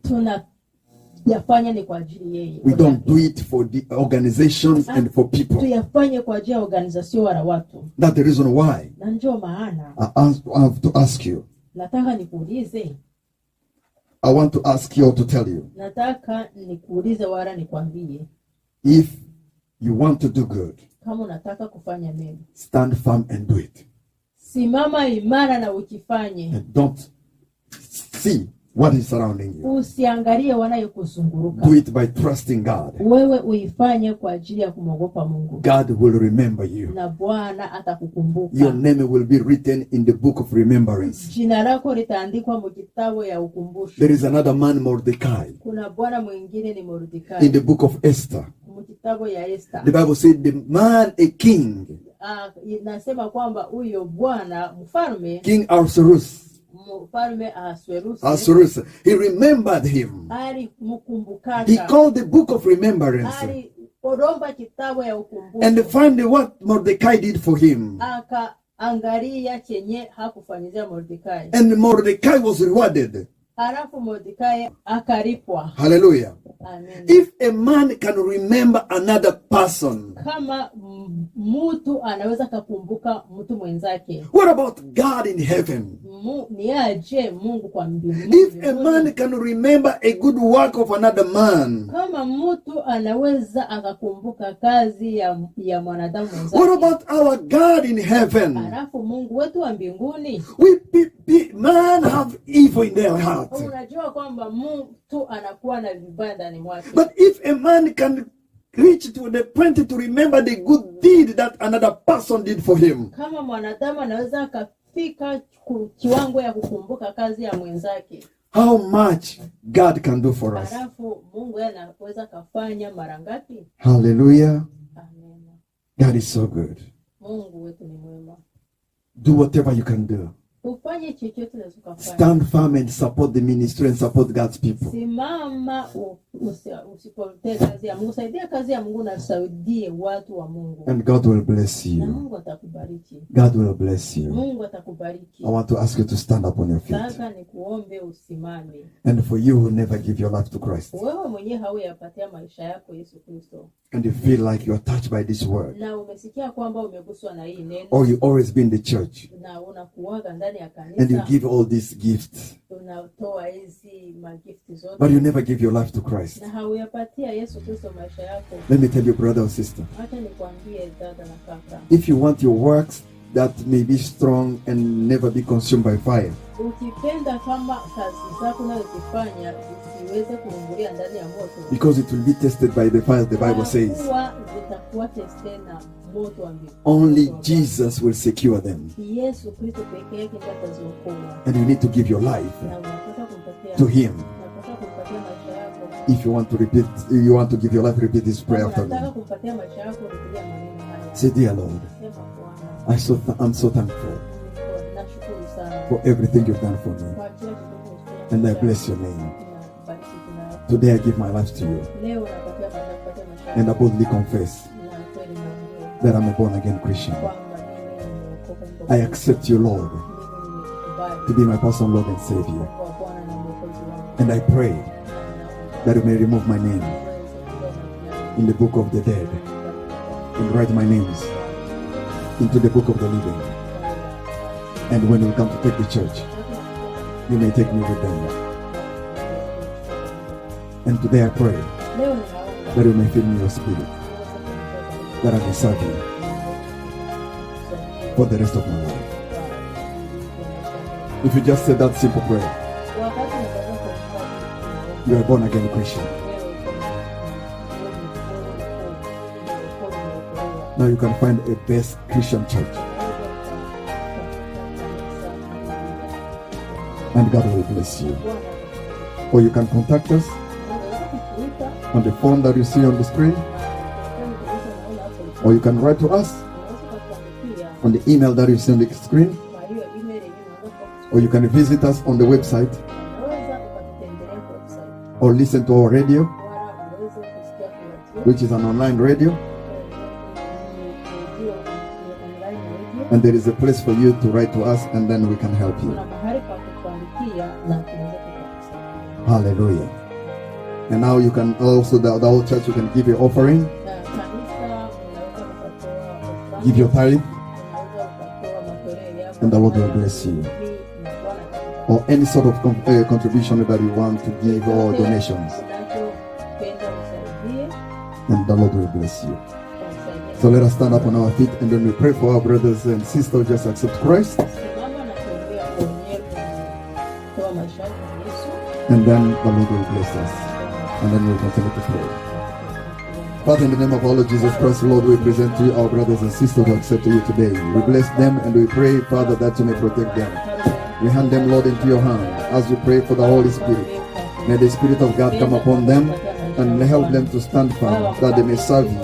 tuyafanye ni kwa ajili yeye. We don't do it for the organizations and for people. Tuyafanye kwa ajili ya organization wala watu. That's the reason why Na njoo maana I have to ask you. nataka nikuulize, I want to ask you or to tell you. nataka nikuulize wala nikwambie, If you want to do good, kama unataka kufanya mema, stand firm and do it. simama imara na ukifanye. And don't see what is surrounding you. Usiangalie wanayokuzunguruka. Do it by trusting God. Wewe uifanye kwa ajili ya kumwogopa Mungu. God will remember you. Na Bwana atakukumbuka. Your name will be written in the book of remembrance. Jina lako litaandikwa mu kitabu ya ukumbusho. There is another man, Mordecai. Kuna bwana mwingine ni Mordekai. In the book of Esther. Mu kitabu ya Esther. The Bible said the man, a king. Inasema kwamba huyo bwana mfalme, King Ahasuerus. Mfalme Ahasuerus, he remembered him. He called the book of remembrance and find what Mordecai did for him. And Mordecai was rewarded. Hallelujah. Amen. If a man can remember another person, kama mtu anaweza kukumbuka mtu mwenzake, what about God in heaven? Ni aje Mungu kwa mbinguni? If a man can remember a good work of another man, kama mtu anaweza akakumbuka kazi ya mwanadamu mwenzake, what about our God in heaven? Alafu Mungu wetu wa mbinguni, man have evil in their heart. Unajua kwamba mtu anakuwa na vibaya ndani mwake. But if a man can reach to the point to remember the good deed that another person did for him, kama mwanadamu anaweza akafika kiwango ya kukumbuka kazi ya mwenzake, how much God can do for us. Alafu Mungu anaweza kufanya mara ngapi? Hallelujah. Amen. God is so good. Mungu wetu ni mwema. Do whatever you can do. Ufanye chochote unachofanya. Stand firm and support the ministry and support God's people. Simama usipotee kazi ya Mungu. Saidia kazi ya Mungu na usaidie watu wa Mungu. And God will bless you. Na Mungu atakubariki. God will bless you. Mungu atakubariki. I want to ask you to stand up on your feet. Sasa nikuombe usimame. And for you who never give your life to Christ, wewe mwenyewe hauyapatia maisha yako Yesu Kristo, and you feel like you are touched by this word, na umesikia kwamba umeguswa na hii neno, or you always been in the church, na unakuaga ndani ya kanisa, and you give all these gifts, unatoa hizi magifti zote, but you never give your life to Christ. na hauyapatia Yesu Kristo maisha yako. Let me tell you, brother or sister, Acha nikwambie dada na kaka, if you want your works that may be strong and never be consumed by fire, ukipenda kama kazi zako unazofanya zisiweze kuungulia ndani ya moto, because it will be tested by the fire, the Bible says, zitakuwa tested na moto wa mbinguni. only Jesus will secure them. Yesu Kristo pekee yake ndiye ataziokoa. And you need to give your life Na unataka kumpatia to Him. unataka kumpatia maisha yako. If you want to repeat, you want to give your life, repeat this prayer after Unataka me. kumpatia maisha yako, rudia maneno haya. Say, dear Lord, Sema Bwana, I'm so thankful nashukuru sana for everything you've done for me, kwa kila kitu unachofanya. and I bless your name. Ninakubariki jina lako. Today I give my life to you, Leo napatia maisha and I yako. boldly confess Na kweli naongea that I'm a born again Christian. kwamba mimi nimeokoka, niko I accept you, Lord, mimi nimekubali to be my personal Lord and Savior. kwa Bwana na Mwokozi wangu. And I pray that you may remove my name in the book of the dead and write my names into the book of the living. And when you come to take the church, you may take me with them. And today I pray Leo ninaomba that you may fill me your spirit, that I may serve you for the rest of my life. If you just said that simple prayer, you are born again Christian. Now you can find a best Christian church, and God will bless you. Or you can contact us on the phone that you see on the screen, or you can write to us on the email that you see on the screen, or you can visit us on the website, or listen to our radio, which is an online radio, and there is a place for you to write to us, and then we can help you. Hallelujah. And now you can also, the whole church, you can give your offering, give your tithe, and the Lord will bless you. Or any sort of contribution that you want to give, or donations, and the Lord will bless you. So let us stand up on our feet, and then we pray for our brothers and sisters who just accept Christ. and then the Lord will bless us. And then we'll continue to pray. Father, in the name of our Lord Jesus Christ, Lord, we present to you our brothers and sisters who accept you today. We bless them and we pray, Father, that you may protect them. We hand them, Lord, into your hand as we pray for the Holy Spirit. May the Spirit of God come upon them and help them to stand firm, that they may serve you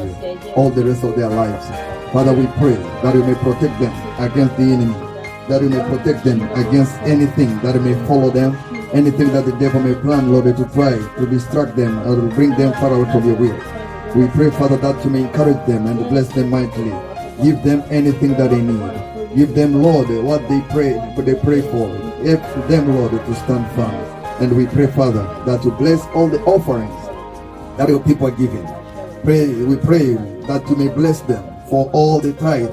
all the rest of their lives. Father, we pray that you may protect them against the enemy, that you may protect them against anything that may follow them, anything that the devil may plan, Lord, to try to distract them or to bring them far out from your will. We pray, Father, that you may encourage them and bless them mightily. Give them anything that they need. Give them, Lord, what they pray for. Help them, Lord, to stand firm. And we pray, Father, that you bless all the offerings that your people are giving. We pray that you may bless them for all the tithe,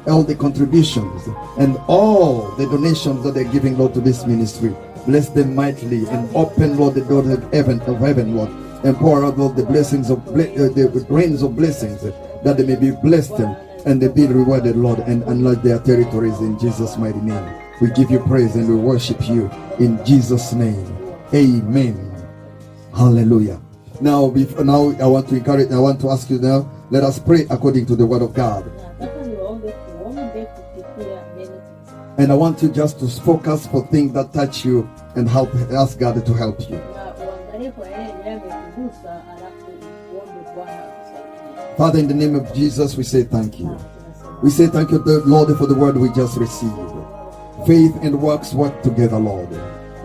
all the contributions, and all the donations that they're giving, Lord, to this ministry. Bless them mightily and open, Lord, the doors of heaven, Lord, and pour out, Lord, the blessings of the rains of blessings, that they may be blessed and they be rewarded, Lord, and enlarge their territories in Jesus' mighty name. We give you praise and we worship you in Jesus' name. Amen. Hallelujah. Now I want to ask you now, let us pray according to the word of God. And I want you just to focus for things that touch you and ask God to help you. Father, in the name of Jesus, we say thank you. We say thank you, Lord, for the word we just received. Faith and works work together, Lord.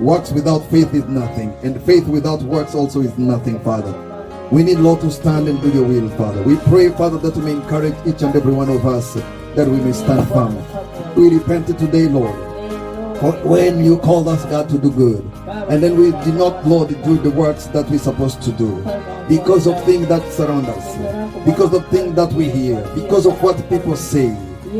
Works without faith is nothing, and faith without works also is nothing, Father. We need, Lord, to stand and do your will, Father. We pray, Father, that you may encourage each and every one of us, that we may stand firm. We repent today, Lord, for when you called us, God, to do good, and then we did not, Lord, do the works that we're supposed to do, because of things that surround us, because of things that we hear, because of what people say,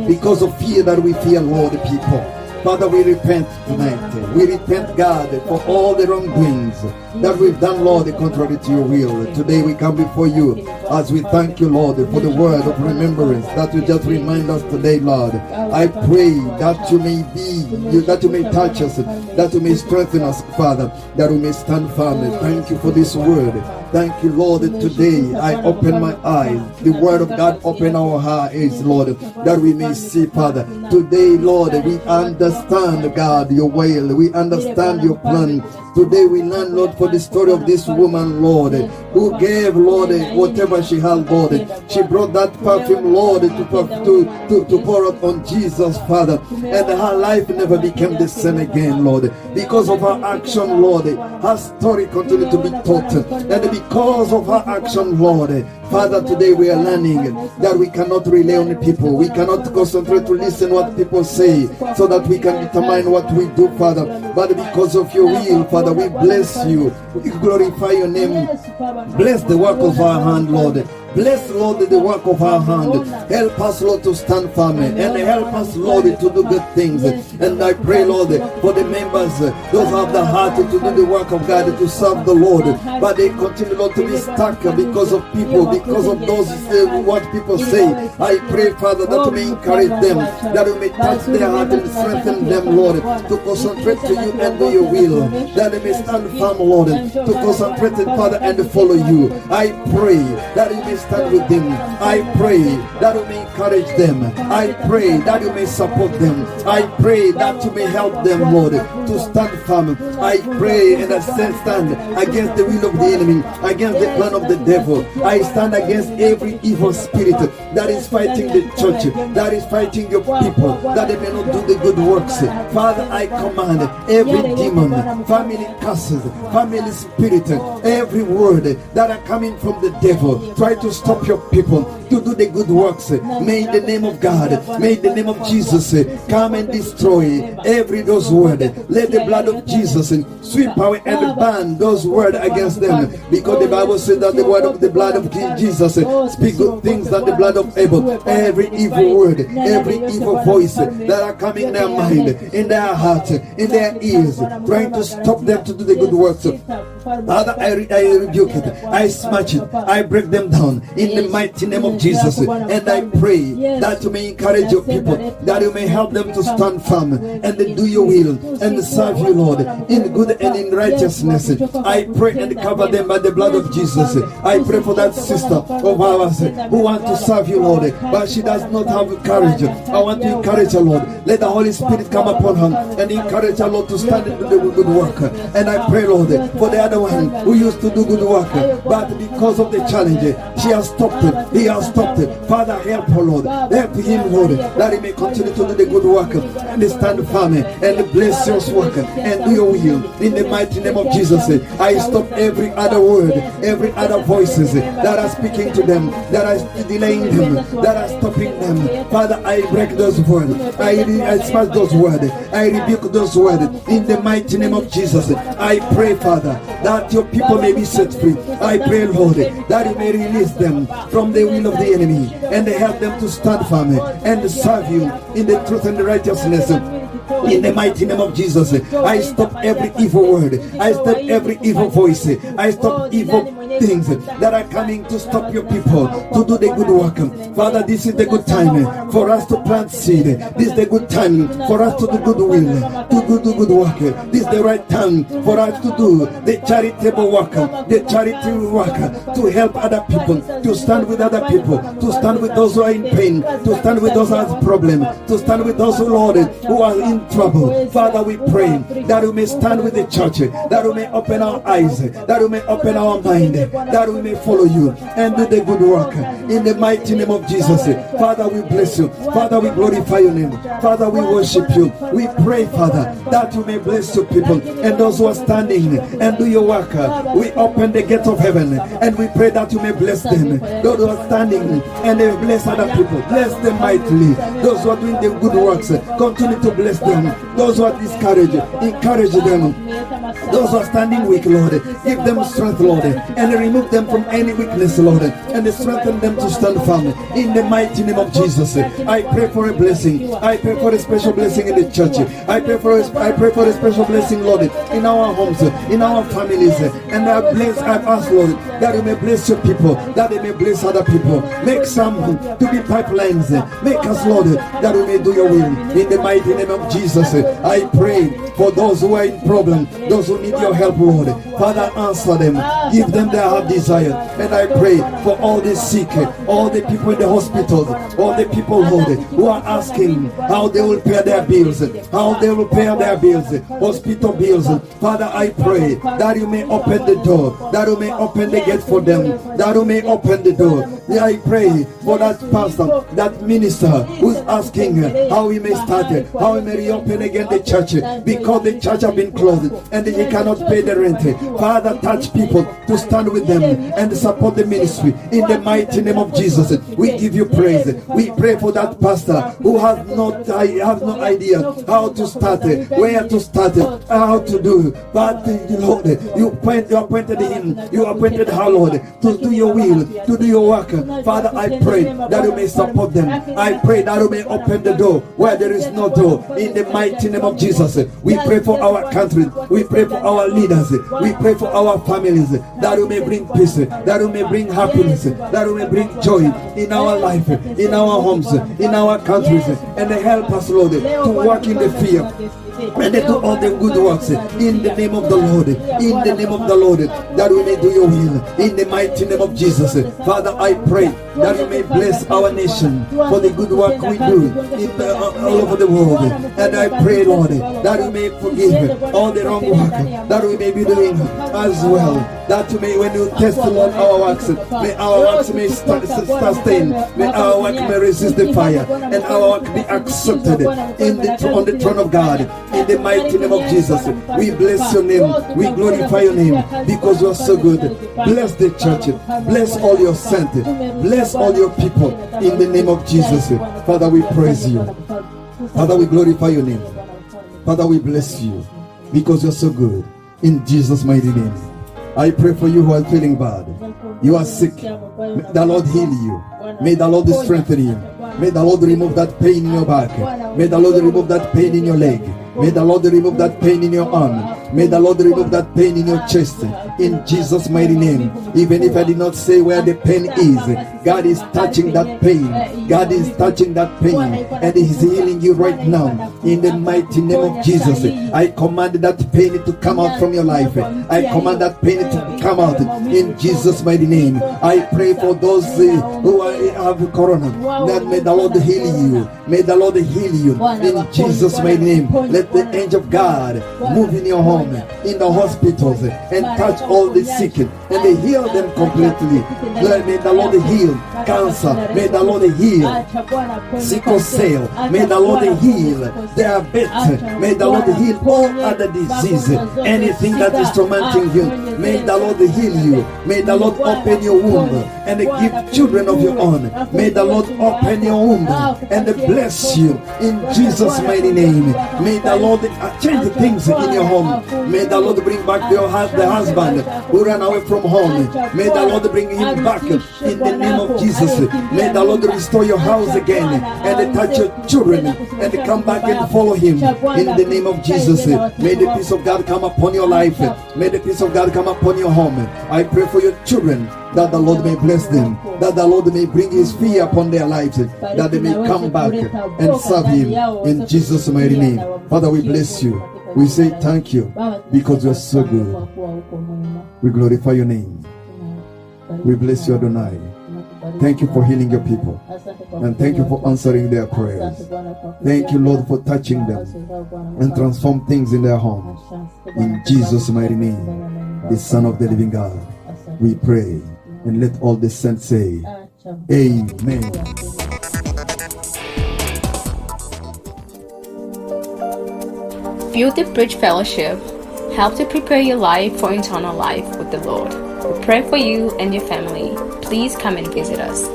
because of fear that we fear, Lord, people. Father, we repent tonight. We repent, God, for all the wrongdoings that we've done, Lord, contrary to your will. Today we come before you as we thank you, Lord, for the word of remembrance that you just remind us today, Lord. I pray that you may that you may touch us, that you may strengthen us, Father, that we may stand firm. Thank you for this word. Thank you, Lord, that today I open my eyes. The word of God open our eyes, Lord, that we may see, Father. Today, Lord, we understand, God, your will. We understand your plan. Today we learn, Lord, for the story of this woman, Lord, who gave, Lord, whatever she had, Lord. She brought that perfume, Lord, to pour out on Jesus, Father. And her life never became the same again, Lord. Because of her action, Lord, her story continued to be taught. And because of her action, Lord, Father, today we are learning that we cannot rely on people. We cannot concentrate to listen what people say so that we can determine what we do, Father. But because of your will, Father, we bless you. We glorify your name. Bless the work of our hand, Lord. Bless, Lord, the work of our hand. Help us, Lord, to stand firm and help us, Lord, to do good things. And I pray, Lord, for the members, those who have the heart to do the work of God, to serve the Lord, but they continue, Lord, to be stuck because of people, because of those what people say. I pray, Father, that you may encourage them, that you may touch their heart and strengthen them, Lord, to concentrate to you and do your will, that they may stand firm, Lord, to concentrate, Father, and follow you. I pray that you may stand with them. I pray that you may encourage them. I pray that you may support them. I pray that you may help them, Lord, to stand firm. I pray and I stand against the will of the enemy, against the plan of the devil. I stand against every evil spirit that is fighting the church, that is fighting your people, that they may not do the good works. Father, I command every demon, family curses, family spirit, every word that are coming from the devil, try to stop your people to do the good works. May the name of God, may the name of Jesus come and destroy every those words. Let the blood of Jesus sweep away and ban those words against them, because the Bible says that the word of the blood of King Jesus speak good things than the blood of Abel. Every evil word, every evil voice that are coming in their mind, in their heart, in their ears, trying to stop them to do the good works, Father, I rebuke it. I smash it. I break them down in the mighty name of Jesus. And I pray that you may encourage your people, that you may help them to stand firm and do your will and serve you, Lord, in good and in righteousness. I pray and cover them by the blood of Jesus. I pray for that sister of ours who wants to serve you, Lord, but she does not have courage. I want to encourage her, Lord. Let the Holy Spirit come upon her and encourage her, Lord, to stand and do the good work. And I pray, Lord, for the other one who used to do good work, but because of the challenge, she has stopped it. He has stopped it. Father, help her, Lord. Help him, Lord, that he may continue to do the good work and stand firm and bless your work and do your will. In the mighty name of Jesus, I stop every other word, every other voices that are speaking to them, that are delaying them, that are stopping them. Father, I break those words. I smash those words. I rebuke those words. In the mighty name of Jesus, I pray, Father, that your people may be set free. I pray, Lord, that you may release them from the will of the enemy and help them to stand firm and serve you in the truth and the righteousness. In the mighty name of Jesus, I stop every evil word. I stop every evil voice. I stop evil things that are coming to stop your people to do the good work. Father, this is the good time for us to plant seed. This is the good time for us to do good will, to do good work. This is the right time for us to do the charitable work, the charity work, to help other people, to stand with other people, to stand with those who are in pain, to stand with those who have problems, to stand with those, Lord, who are in trouble. Father, we pray that we may stand with the church, that we may open our eyes, that we may open our mind, that we may follow you and do the good work in the mighty name of Jesus. Father, we bless you. Father, we glorify your name. Father, we worship you. We pray, Father, that you may bless your people and those who are standing and do your work. We open the gate of heaven and we pray that you may bless them. Those who are standing and they bless other people, bless them mightily. Those who are doing the good works, continue to bless them. Those who are discouraged, encourage them. Those who are standing weak, Lord, give them strength, Lord, and remove them from any weakness, Lord, and strengthen them to stand firm in the mighty name of Jesus. I pray for a blessing. I pray for a special blessing in the church. I pray for a special blessing, Lord, in our homes, in our families, and I ask, Lord, that you may bless your people, that they may bless other people. Make some to be pipelines. Make us, Lord, that we may do your will in the mighty name of Jesus. I pray for those who are in problem, those who need your help, Lord. Father, answer them. Give them their heart desire. And I pray for all the sick, all the people in the hospitals, all the people, Lord, who are asking how they will pay their bills, hospital bills. Father, I pray that you may open the door, that you may open the gate for them, that you may open the door. I pray for that pastor, that minister who's asking how he may start, how he may reopen again the church, because the church has been closed and he cannot pay the rent. Father, touch people to stand with them and support the ministry in the mighty name of Jesus. We give you praise. We pray for that pastor who has no idea how to start, where to start, how to do. But Lord, you appointed him, you appointed her, Lord, to do your will, to do your work. Father, I pray that you may support them. I pray that you may open the door where there is no door in the mighty name of Jesus. We pray for our country. We pray for our leaders. We pray for our families, that you may bring peace, that you may bring happiness, that you may bring joy in our life, in our homes, in our countries, and help us, Lord, to walk in the fear and do all the good works in the name of the Lord, in the name of the Lord, that we may do your will in the mighty name of Jesus. Father, I pray that you may bless our nation for the good work we do all over the world. And I pray, Lord, that you may forgive all the wrong work that we may be doing as well. That you may, when you test, Lord, our works, may our works may sustain, may our work may resist the fire, and our work be accepted on the throne of God. In the mighty name of Jesus, we bless your name, we glorify your name, because you are so good. Bless the church, bless all your saints, bless all your people, in the name of Jesus. Father, we praise you. Father, we glorify your name. Father, we bless you, because you're so good. In Jesus' mighty name. I pray for you who are feeling bad. You are sick. May the Lord heal you. May the Lord strengthen you. May the Lord remove that pain in your back. May the Lord remove that pain in your leg. May the Lord remove that pain in your arm. May the Lord remove that pain in your chest in Jesus' mighty name. Even if I did not say where the pain is, God is touching that pain. God is touching that pain and He's healing you right now in the mighty name of Jesus. I command that pain to come out from your life. I command that pain to come out in Jesus' mighty name. I pray for those who have corona, that may the Lord heal you. May the Lord heal you in Jesus' mighty name. Let the angel of God move in your home, in the hospitals, and touch all the sick and heal them completely. May the Lord heal cancer. May the Lord heal sickle cell. May the Lord heal diabetes. May the Lord heal all other diseases. Anything that is tormenting you, may the Lord heal you. May the Lord open your womb and give children of your own. May the Lord open your womb and bless you in Jesus' mighty name. May the Lord change things in your home. May the Lord bring back the husband who ran away from home. May the Lord bring him back in the name of Jesus. May the Lord restore your house again and touch your children and come back and follow Him in the name of Jesus. May the peace of God come upon your life. May the peace of God come upon your home. I pray for your children that the Lord may bless them, that the Lord may bring His fear upon their lives, that they may come back and serve Him in Jesus' mighty name. Father, we bless you. We say thank you because you are so good. We glorify your name. We bless you, Adonai. Thank you for healing your people. And thank you for answering their prayers. Thank you, Lord, for touching them and transform things in their home. In Jesus' mighty name, the Son of the living God, we pray. And let all the saints say, Amen. Build the Bridge Fellowship. Help to prepare your life for eternal life with the Lord. We pray for you and your family. Please come and visit us.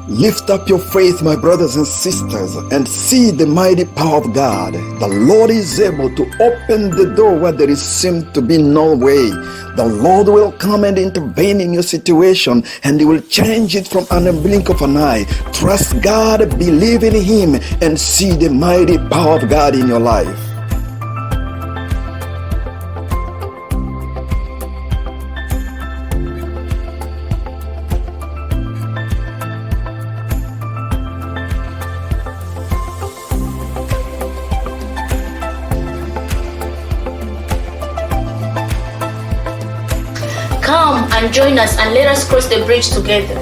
Lift up your faith, my brothers and sisters, and see the mighty power of God. The Lord is able to open the door where there seems to be no way. The Lord will come and intervene in your situation, and He will change it from a blink of an eye. Trust God, believe in Him, and see the mighty power of God in your life. Come and join us and let us cross the bridge together.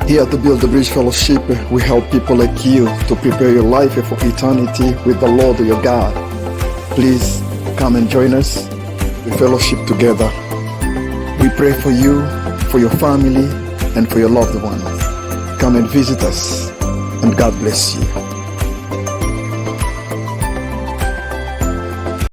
Here at the Build the Bridge Fellowship, we help people like you to prepare your life for eternity with the Lord your God. Please come and join us. We fellowship together. We pray for you, for your family, and for your loved ones. Come and visit us, and God bless you.